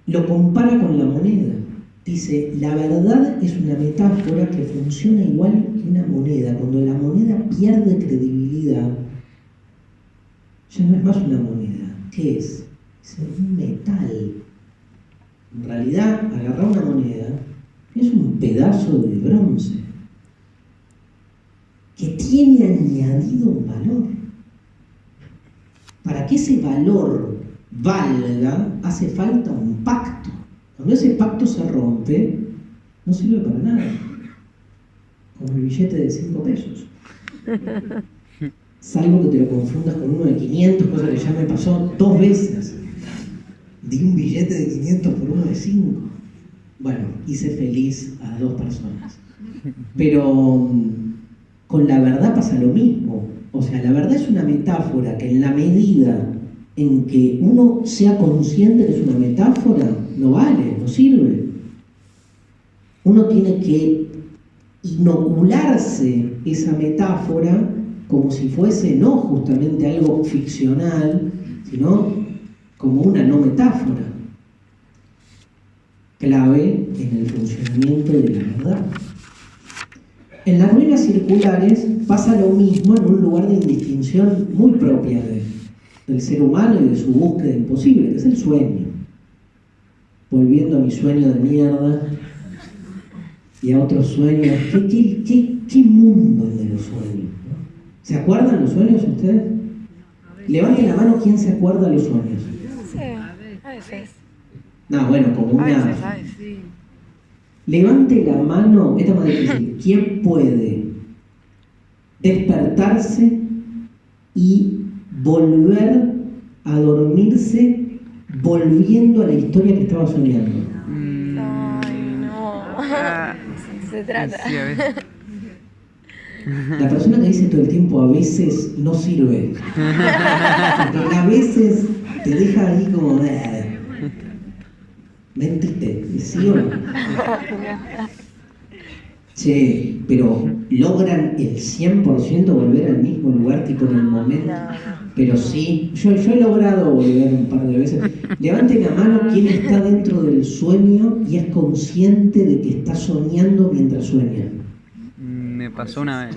Lo compara con la moneda. Dice, la verdad es una metáfora que funciona igual que una moneda. Cuando la moneda pierde credibilidad, ya no es más una moneda. ¿Qué es? Es un metal. En realidad, agarrar una moneda es un pedazo de bronce que tiene añadido un valor. Para que ese valor valga, hace falta un pacto. Cuando ese pacto se rompe, no sirve para nada. Como el billete de 5 pesos. Salvo que te lo confundas con uno de 500, cosa que ya me pasó 2 veces. Di un billete de 500 por uno de 5. Bueno, hice feliz a 2 personas. Pero con la verdad pasa lo mismo. O sea, la verdad es una metáfora que en la medida en que uno sea consciente que es una metáfora, no vale, no sirve. Uno tiene que inocularse esa metáfora como si fuese no justamente algo ficcional, sino como una no metáfora, clave en el funcionamiento de la verdad. En las ruinas circulares pasa lo mismo en un lugar de indistinción muy propia del ser humano y de su búsqueda imposible, que es el sueño. Volviendo a mi sueño de mierda y a otros sueños, ¿qué mundo el de los sueños, ¿no? ¿Se acuerdan los sueños ustedes? Levante la mano quien se acuerda de los sueños. Sí, a veces. No, bueno, como A una... veces, a veces. Levante la mano, esta es más difícil. ¿Quién puede despertarse y volver a dormirse volviendo a la historia que estaba soñando? Ay, no. Se trata. Sí, a ver. La persona que dice todo el tiempo a veces no sirve. Porque a veces te deja ahí como... mentiste, ¿sí o no? Che, pero ¿logran el 100% volver al mismo lugar, tipo en el momento? Pero sí, yo he logrado volver un par de veces. Levanten la mano quien está dentro del sueño y es consciente de que está soñando mientras sueña. Me pasó una vez.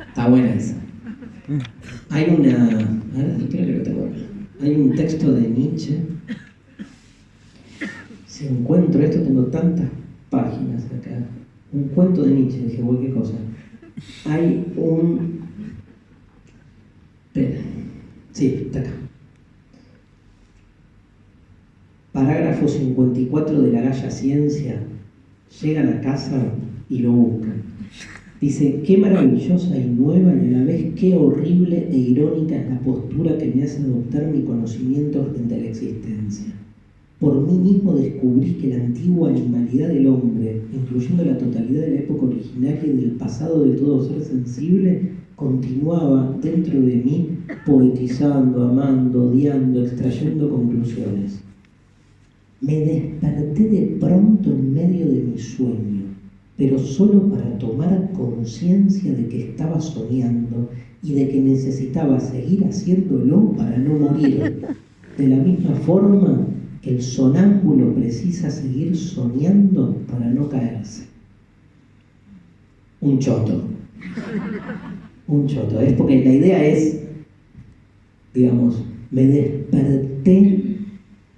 Está buena esa. Hay una... A ver, creo que lo tengo acá. Hay un texto de Nietzsche. Si encuentro esto, tengo tantas páginas acá. Un cuento de Nietzsche, dije, qué cosa. Hay un... Espera. Sí, está acá. Parágrafo 54 de la Galla Ciencia. Llegan a casa y lo buscan. Dice, qué maravillosa y nueva y a la vez qué horrible e irónica es la postura que me hace adoptar mi conocimiento frente a la existencia. Por mí mismo descubrí que la antigua animalidad del hombre, incluyendo la totalidad de la época originaria y del pasado de todo ser sensible, continuaba dentro de mí poetizando, amando, odiando, extrayendo conclusiones. Me desperté de pronto en medio de mi sueño, pero solo para tomar conciencia de que estaba soñando y de que necesitaba seguir haciéndolo para no morir. De la misma forma que el sonámbulo precisa seguir soñando para no caerse. Un choto. Un choto. Es porque la idea es, digamos, me desperté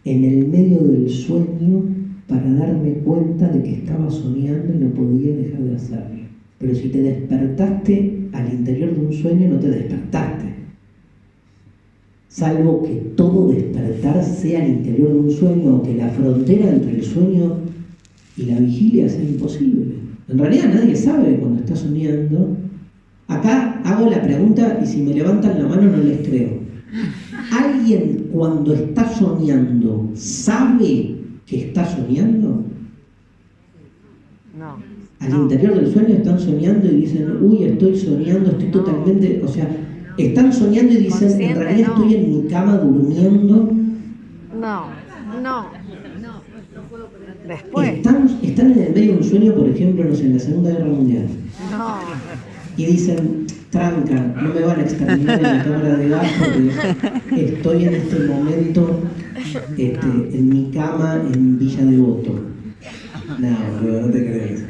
en el medio del sueño para darme cuenta de que estaba soñando y no podía dejar de hacerlo. Pero si te despertaste al interior de un sueño, no te despertaste. Salvo que todo despertar sea al interior de un sueño o que la frontera entre el sueño y la vigilia sea imposible. En realidad nadie sabe cuando está soñando. Acá hago la pregunta y si me levantan la mano no les creo. ¿Alguien cuando está soñando sabe que está soñando? No. Al interior del sueño están soñando y dicen, uy, estoy soñando, estoy totalmente... O sea, están soñando y dicen, en realidad estoy en mi cama durmiendo. No. Después. Están en el medio de un sueño, por ejemplo, no sé, en la Segunda Guerra Mundial. No. Y dicen, tranca, no me van a exterminar en la cámara de gas porque estoy en este momento en mi cama en Villa Devoto. No, no te crees.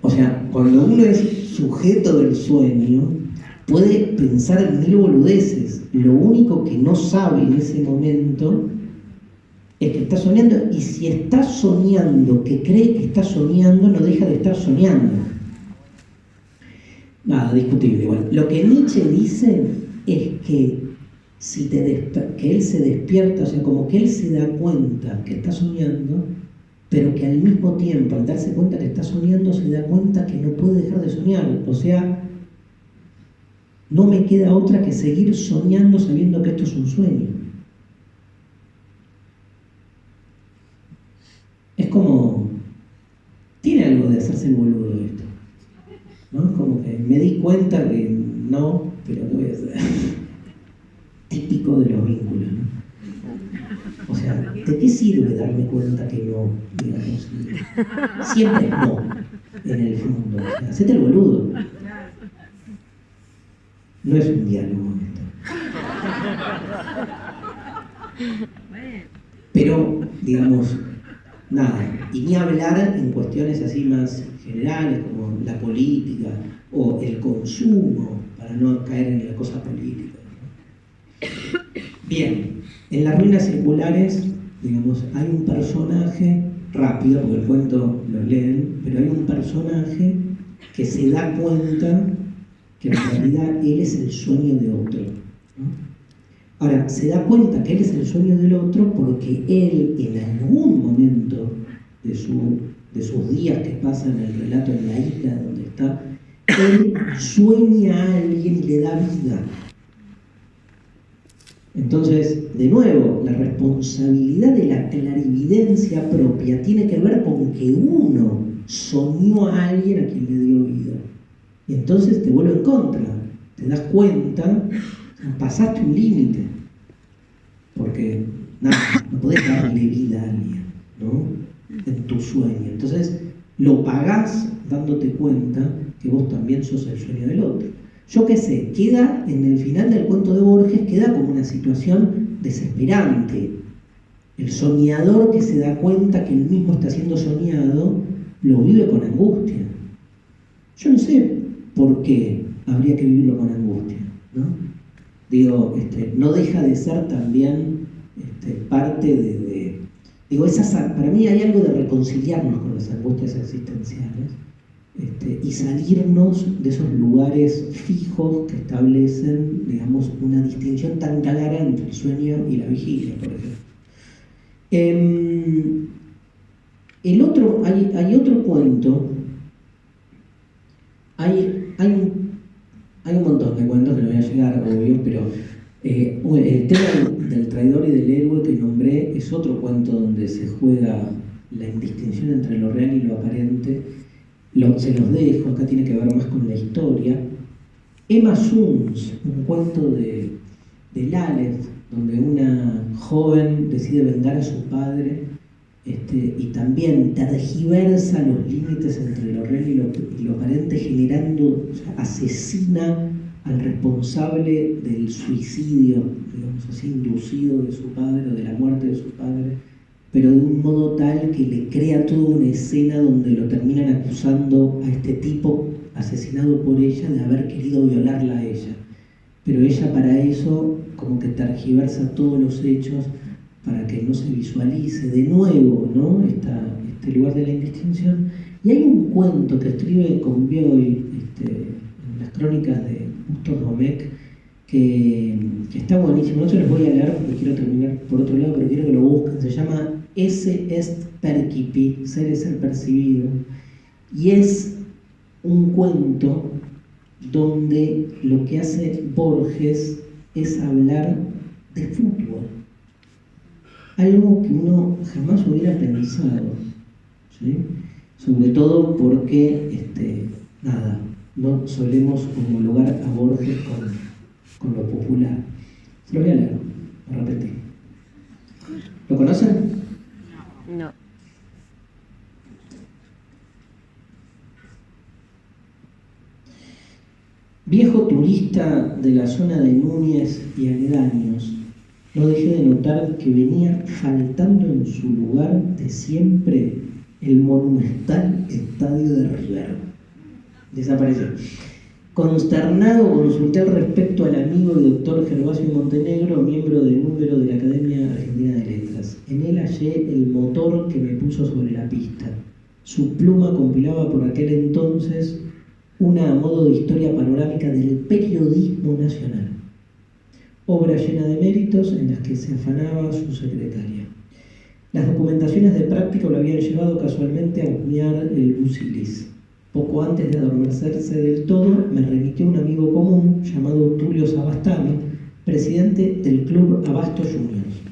O sea, cuando uno es sujeto del sueño, puede pensar en mil boludeces. Lo único que no sabe en ese momento es que está soñando, y si está soñando, que cree que está soñando, no deja de estar soñando. Nada, discutible igual. Lo que Nietzsche dice es que que él se despierta, o sea, como que él se da cuenta que está soñando, pero que al mismo tiempo, al darse cuenta que está soñando, se da cuenta que no puede dejar de soñar. O sea, no me queda otra que seguir soñando sabiendo que esto es un sueño. Es como... tiene algo de hacerse el boludo esto, ¿no? Como que me di cuenta que no, pero ¿qué voy a hacer? Típico de los vínculos, ¿no? O sea, ¿de qué sirve darme cuenta que no? Digamos, siempre es no, en el fondo. O sea, hacete el boludo. No es un diálogo esto. Pero, digamos, nada. Y ni hablar en cuestiones así más generales, como la política o el consumo, para no caer en la cosa política, ¿no? Bien, en las ruinas circulares, digamos, hay un personaje rápido, porque el cuento lo leen, pero hay un personaje que se da cuenta que en realidad él es el sueño de otro, ¿no? Ahora, se da cuenta que él es el sueño del otro porque él, en algún momento de sus días que pasa en el relato en la isla donde está, él sueña a alguien y le da vida. Entonces, de nuevo, la responsabilidad de la clarividencia propia tiene que ver con que uno soñó a alguien a quien le dio vida. Y entonces te vuelve en contra, te das cuenta, pasaste un límite. Porque nada, no podés darle vida a alguien, ¿no? En tu sueño. Entonces, lo pagás dándote cuenta que vos también sos el sueño del otro. Yo qué sé, queda en el final del cuento de Borges, queda como una situación desesperante. El soñador que se da cuenta que él mismo está siendo soñado, lo vive con angustia. Yo no sé por qué habría que vivirlo con angustia, ¿no? Digo, no deja de ser también parte digo, para mí hay algo de reconciliarnos con las angustias existenciales, y salirnos de esos lugares fijos que establecen, digamos, una distinción tan clara entre el sueño y la vigilia, por ejemplo. Hay otro cuento, hay un montón de cuentos que no voy a llegar, obvio, pero el tema del traidor y del héroe que nombré es otro cuento donde se juega la indistinción entre lo real y lo aparente. Se los dejo, acá tiene que ver más con la historia. Emma Suns, un cuento de Laleth, donde una joven decide vengar a su padre, y también tergiversa los límites entre lo real y lo aparente, generando, o sea, asesina al responsable del suicidio, digamos así, inducido de su padre o de la muerte de su padre, pero de un modo tal que le crea toda una escena donde lo terminan acusando a este tipo asesinado por ella de haber querido violarla a ella. Pero ella para eso como que tergiversa todos los hechos para que no se visualice de nuevo, ¿no? este lugar de la indistinción. Y hay un cuento que escribe con Bioy en las crónicas de Gustav Domecq que está buenísimo. No se los voy a leer porque quiero terminar por otro lado, pero quiero que lo busquen. Se llama Esse est percipi, ser es ser percibido, y es un cuento donde lo que hace Borges es hablar de fútbol, algo que uno jamás hubiera pensado, ¿sí? Sobre todo porque no solemos homologar a Borges con lo popular. Se lo voy a leer, lo repetí. ¿Lo conocen? No. Viejo turista de la zona de Núñez y aledaños, no dejé de notar que venía faltando en su lugar de siempre el monumental estadio de River. Desapareció. Consternado, consulté al respecto al amigo y doctor Gervasio Montenegro, miembro del número de la Academia Argentina de Letras. En él hallé el motor que me puso sobre la pista. Su pluma compilaba por aquel entonces una a modo de historia panorámica del periodismo nacional, obra llena de méritos en las que se afanaba su secretaria. Las documentaciones de práctica lo habían llevado casualmente a husmear el Busilis. Poco antes de adormecerse del todo, me remitió un amigo común llamado Tulio Savastano, presidente del Club Abasto Juniors,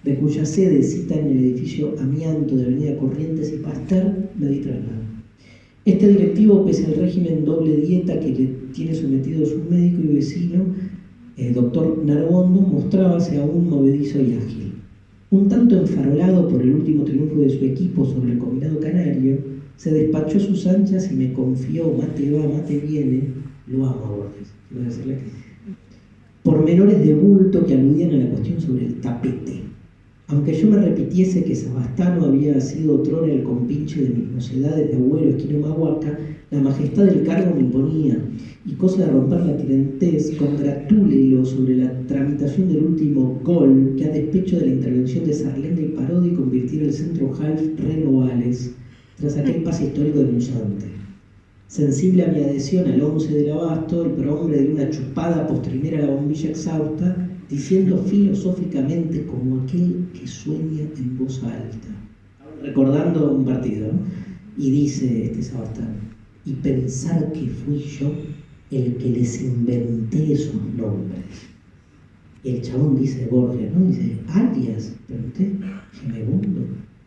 de cuya sede cita en el edificio Amianto de Avenida Corrientes y Pasteur me di traslado. Este directivo, pese al régimen doble dieta que le tiene sometido su médico y vecino, el doctor Narbondo, mostrábase aún movedizo y ágil. Un tanto enfarolado por el último triunfo de su equipo sobre el combinado canario, se despachó sus anchas y me confió, mate va, mate viene, lo amo a Borges, quiero decirle que pormenores de bulto que aludían a la cuestión sobre el tapete. Aunque yo me repitiese que Sabastano había sido otrora el compinche de mis mocedades de abuelo esquino Mahuaca, la majestad del cargo me imponía, y cosa de romper la tirantez, congratúlelo sobre la tramitación del último gol que a despecho de la intervención de Sarlenga y Parodi convirtiera el centro half Renovales tras aquel pase histórico de Musante. Sensible a mi adhesión al 11 del Abasto, el prohombre de una chupada postrinera a la bombilla exhausta, diciendo filosóficamente como aquel que sueña en voz alta, recordando un partido, ¿no? Y dice Sabastano, y pensar que fui yo el que les inventé esos nombres. Y el chabón dice, Borges, ¿no? Dice, alias, pregunté, Gemebundo,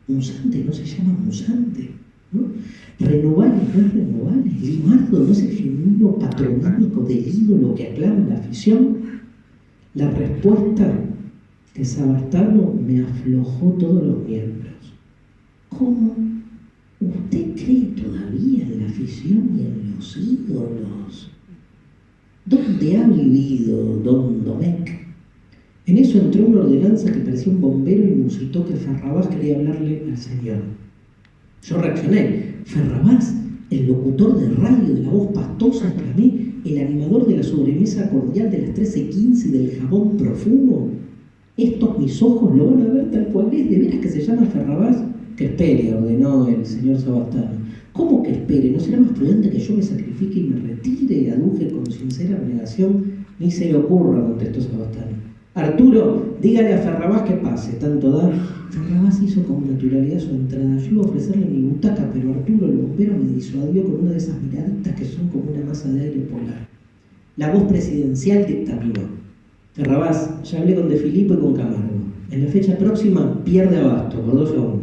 Musante no se llama Musante, ¿no? Renovales no es Renovales, Limardo no es el genuino patronímico del ídolo que aclama la afición. La respuesta de Sabastano me aflojó todos los miembros. ¿Cómo? ¿Usted cree todavía en la afición y en los ídolos? ¿Dónde ha vivido don Domecq? En eso entró una ordenanza que parecía un bombero y musitó que Ferrabás quería hablarle al señor. Yo reaccioné. Ferrabás, el locutor de radio de la voz pastosa, exclamé, el animador de la sobremesa cordial de las 13:15 y del jabón profumo. Estos mis ojos lo van a ver tal cual es, ¿de veras que se llama Ferrabás? Que espere, ordenó el señor Sabastano. ¿Cómo que espere? ¿No será más prudente que yo me sacrifique y me retire? Aduje con sincera abnegación. Ni se le ocurra, contestó Sabastano. Arturo, dígale a Ferrabás que pase, tanto da. Ferrabás hizo con naturalidad su entrada. Yo iba a ofrecerle mi butaca, pero Arturo, el bombero, me disuadió con una de esas miraditas que son como una masa de aire polar. La voz presidencial dictaminó. Ferrabás, ya hablé con De Filippo y con Camargo. En la fecha próxima pierde Abasto por 2-1.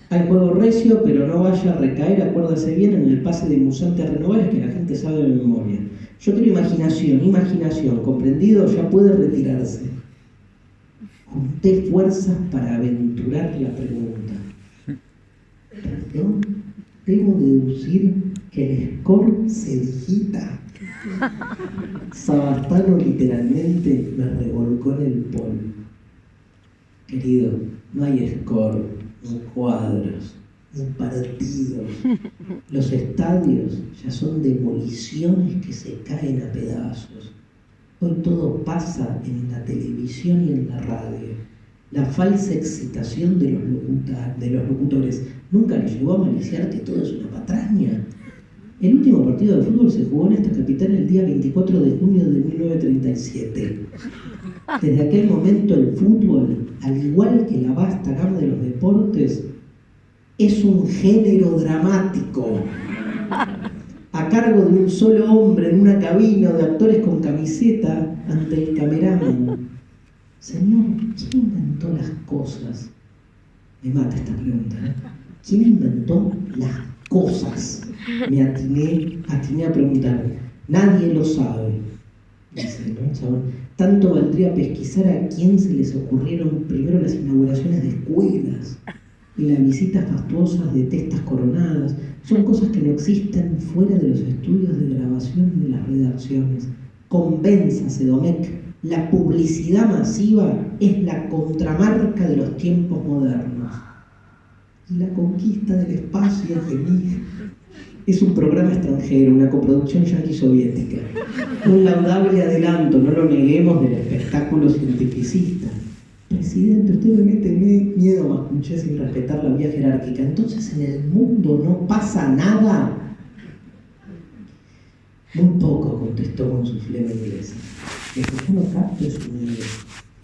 Hay juego recio, pero no vaya a recaer, acuérdase bien, en el pase de Musante a Renovales que la gente sabe de memoria. Yo quiero imaginación, ¿comprendido? Ya puede retirarse. Junté fuerzas para aventurar la pregunta. ¿Perdón? Debo deducir que el score se digita. Sabastano literalmente me revolcó en el polvo. Querido, no hay score, ni cuadros, ni partidos. Los estadios ya son demoliciones que se caen a pedazos. Hoy todo pasa en la televisión y en la radio. La falsa excitación de los locutores nunca les llegó a maliciar que todo es una patraña. El último partido de fútbol se jugó en esta capital el día 24 de junio de 1937. Desde aquel momento el fútbol, al igual que la vasta gama de los deportes, es un género dramático. A cargo de un solo hombre en una cabina de actores con camiseta ante el cameraman. Señor, ¿quién inventó las cosas? Me mata esta pregunta, ¿eh? ¿Quién inventó las cosas? Me atiné a preguntar. Nadie lo sabe. Dice, ¿no, chabón? Tanto valdría pesquisar a quién se les ocurrieron primero las inauguraciones de escuelas y las visitas fastuosas de testas coronadas. Son cosas que no existen fuera de los estudios de grabación y de las redacciones. Convénzase, Domecq, la publicidad masiva es la contramarca de los tiempos modernos. Y la conquista del espacio es un programa extranjero, una coproducción yanqui-soviética. Un laudable adelanto, no lo neguemos, del espectáculo cientificista. Presidente, usted me mete miedo a escuchar sin respetar la vía jerárquica. Entonces, ¿en el mundo no pasa nada? Muy poco, contestó con su flema inglesa. Lo que yo no capto es unido.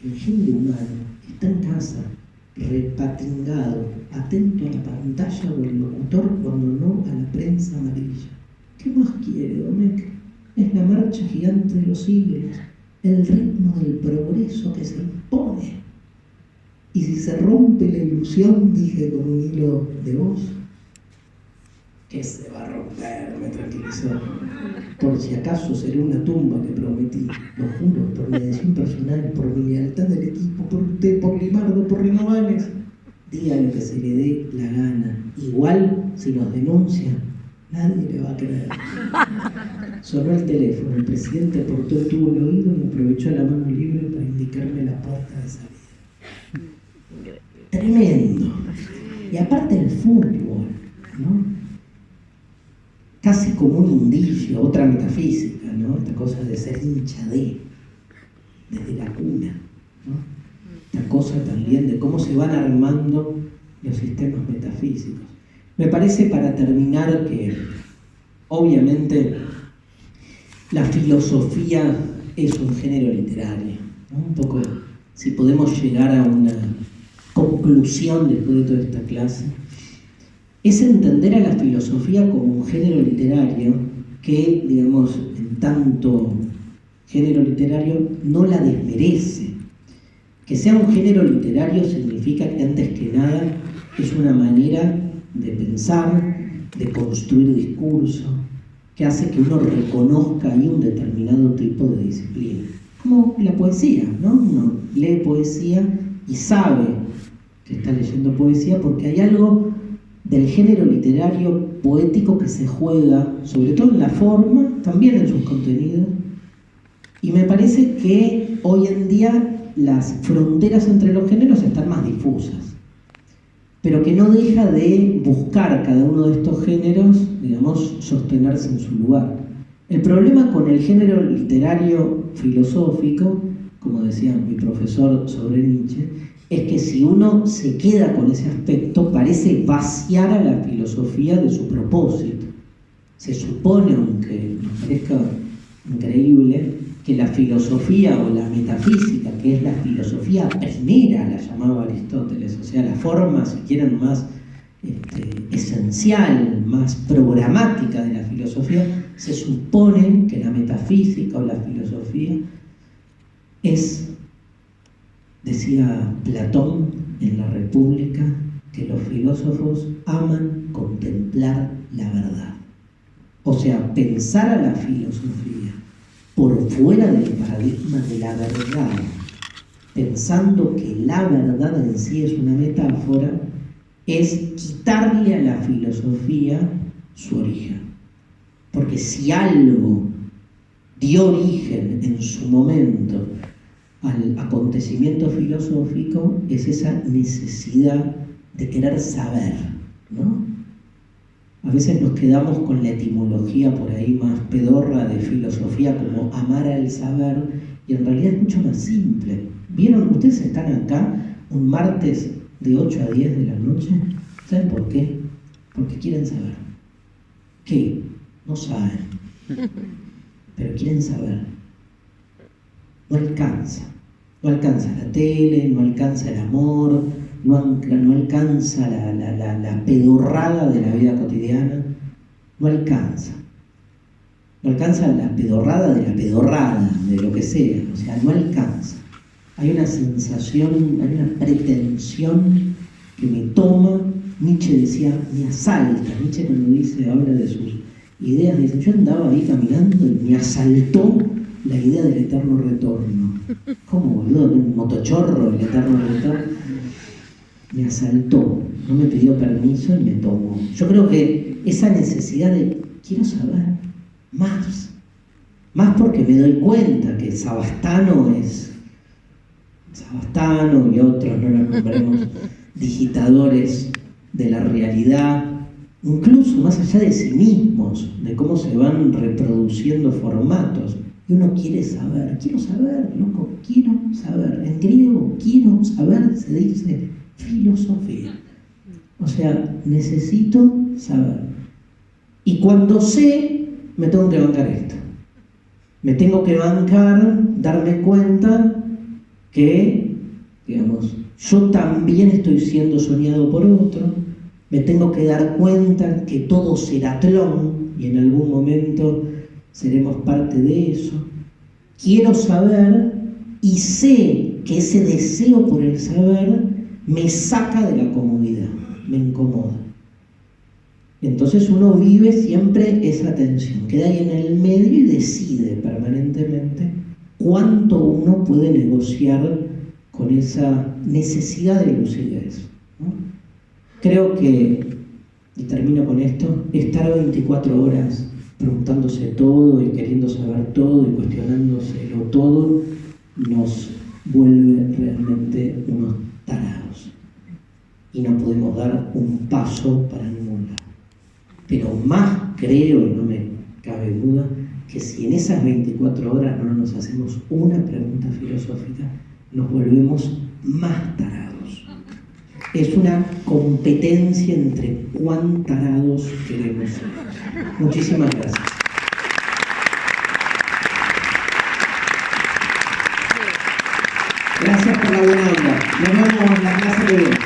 El género humano está en casa, repatringado, atento a la pantalla o el locutor, cuando no a la prensa amarilla. ¿Qué más quiere, Domecq? Es la marcha gigante de los siglos, el ritmo del progreso que se impone. Y si se rompe la ilusión, dije con un hilo de voz, que se va a romper, me tranquilizó. Por si acaso seré una tumba que prometí, lo juro, por mi adhesión personal, por mi lealtad del equipo, por usted, por Limardo, por Renovales. Diga lo que se le dé la gana. Igual, si nos denuncian, nadie le va a creer. Sonó el teléfono, el presidente aportó el tubo al oído y aprovechó la mano libre para indicarme la puerta de salida. tremendo. Y aparte el fútbol, ¿no? Casi como un indicio, otra metafísica, ¿no? Esta cosa de ser hincha desde la cuna, ¿no? Esta cosa también de cómo se van armando los sistemas metafísicos. Me parece, para terminar, que obviamente la filosofía es un género literario, ¿no? Un poco, si podemos llegar a una conclusión después de toda esta clase, es entender a la filosofía como un género literario que, digamos, en tanto género literario, no la desmerece. Que sea un género literario significa que, antes que nada, es una manera de pensar, de construir discurso, que hace que uno reconozca ahí un determinado tipo de disciplina. Como la poesía, ¿no? Uno lee poesía y sabe que está leyendo poesía porque hay algo del género literario poético que se juega, sobre todo en la forma, también en sus contenidos. Y me parece que hoy en día las fronteras entre los géneros están más difusas, pero que no deja de buscar cada uno de estos géneros, digamos, sostenerse en su lugar. El problema con el género literario filosófico, como decía mi profesor sobre Nietzsche, es que si uno se queda con ese aspecto, parece vaciar a la filosofía de su propósito. Se supone, aunque nos parezca increíble, que la filosofía o la metafísica, que es la filosofía primera, la llamaba Aristóteles, o sea, la forma, si quieren, más esencial, más programática de la filosofía, se supone que la metafísica o la filosofía es, decía Platón en la República, que los filósofos aman contemplar la verdad. O sea, pensar a la filosofía por fuera del paradigma de la verdad, pensando que la verdad en sí es una metáfora, es quitarle a la filosofía su origen. Porque si algo dio origen en su momento al acontecimiento filosófico, es esa necesidad de querer saber, ¿no? A veces nos quedamos con la etimología por ahí más pedorra de filosofía, como amar al saber, y en realidad es mucho más simple. ¿Vieron? Ustedes están acá un martes de 8 a 10 de la noche. ¿Saben por qué? Porque quieren saber. ¿Qué? No saben. Pero quieren saber. No alcanza. No alcanza la tele, no alcanza el amor, no alcanza la pedorrada de la vida cotidiana. No alcanza. No alcanza la pedorrada de la pedorrada, de lo que sea. O sea, no alcanza. Hay una sensación, hay una pretensión que me toma. Nietzsche decía, me asalta. Nietzsche, cuando habla de sus ideas, dice, yo andaba ahí caminando y me asaltó la idea del eterno retorno. ¿Cómo, boludo? Un motochorro, el eterno retorno. Me asaltó, no me pidió permiso y me tomó. Yo creo que esa necesidad de, quiero saber más porque me doy cuenta que Sabastano y otros, no los nombremos, digitadores de la realidad, incluso más allá de sí mismos, de cómo se van reproduciendo formatos. Y uno quiere saber, loco, quiero saber. En griego, quiero saber, se dice filosofía. O sea, necesito saber. Y cuando sé, me tengo que bancar esto. Me tengo que bancar, darme cuenta que, digamos, yo también estoy siendo soñado por otro. Me tengo que dar cuenta que todo será tlón y en algún momento seremos parte de eso. Quiero saber y sé que ese deseo por el saber me saca de la comodidad, me incomoda. Entonces uno vive siempre esa tensión, queda ahí en el medio y decide permanentemente cuánto uno puede negociar con esa necesidad de lucidez, ¿no? Creo que, y termino con esto, estar 24 horas preguntándose todo y queriendo saber todo y cuestionándoselo todo, nos vuelve realmente unos tarados. y no podemos dar un paso para ningún lado. Pero más creo, y no me cabe duda, que si en esas 24 horas no nos hacemos una pregunta filosófica, nos volvemos más tarados. Es una competencia entre cuán tarados queremos ser. Muchísimas gracias. Gracias por la buena onda. Nos vemos la clase que viene.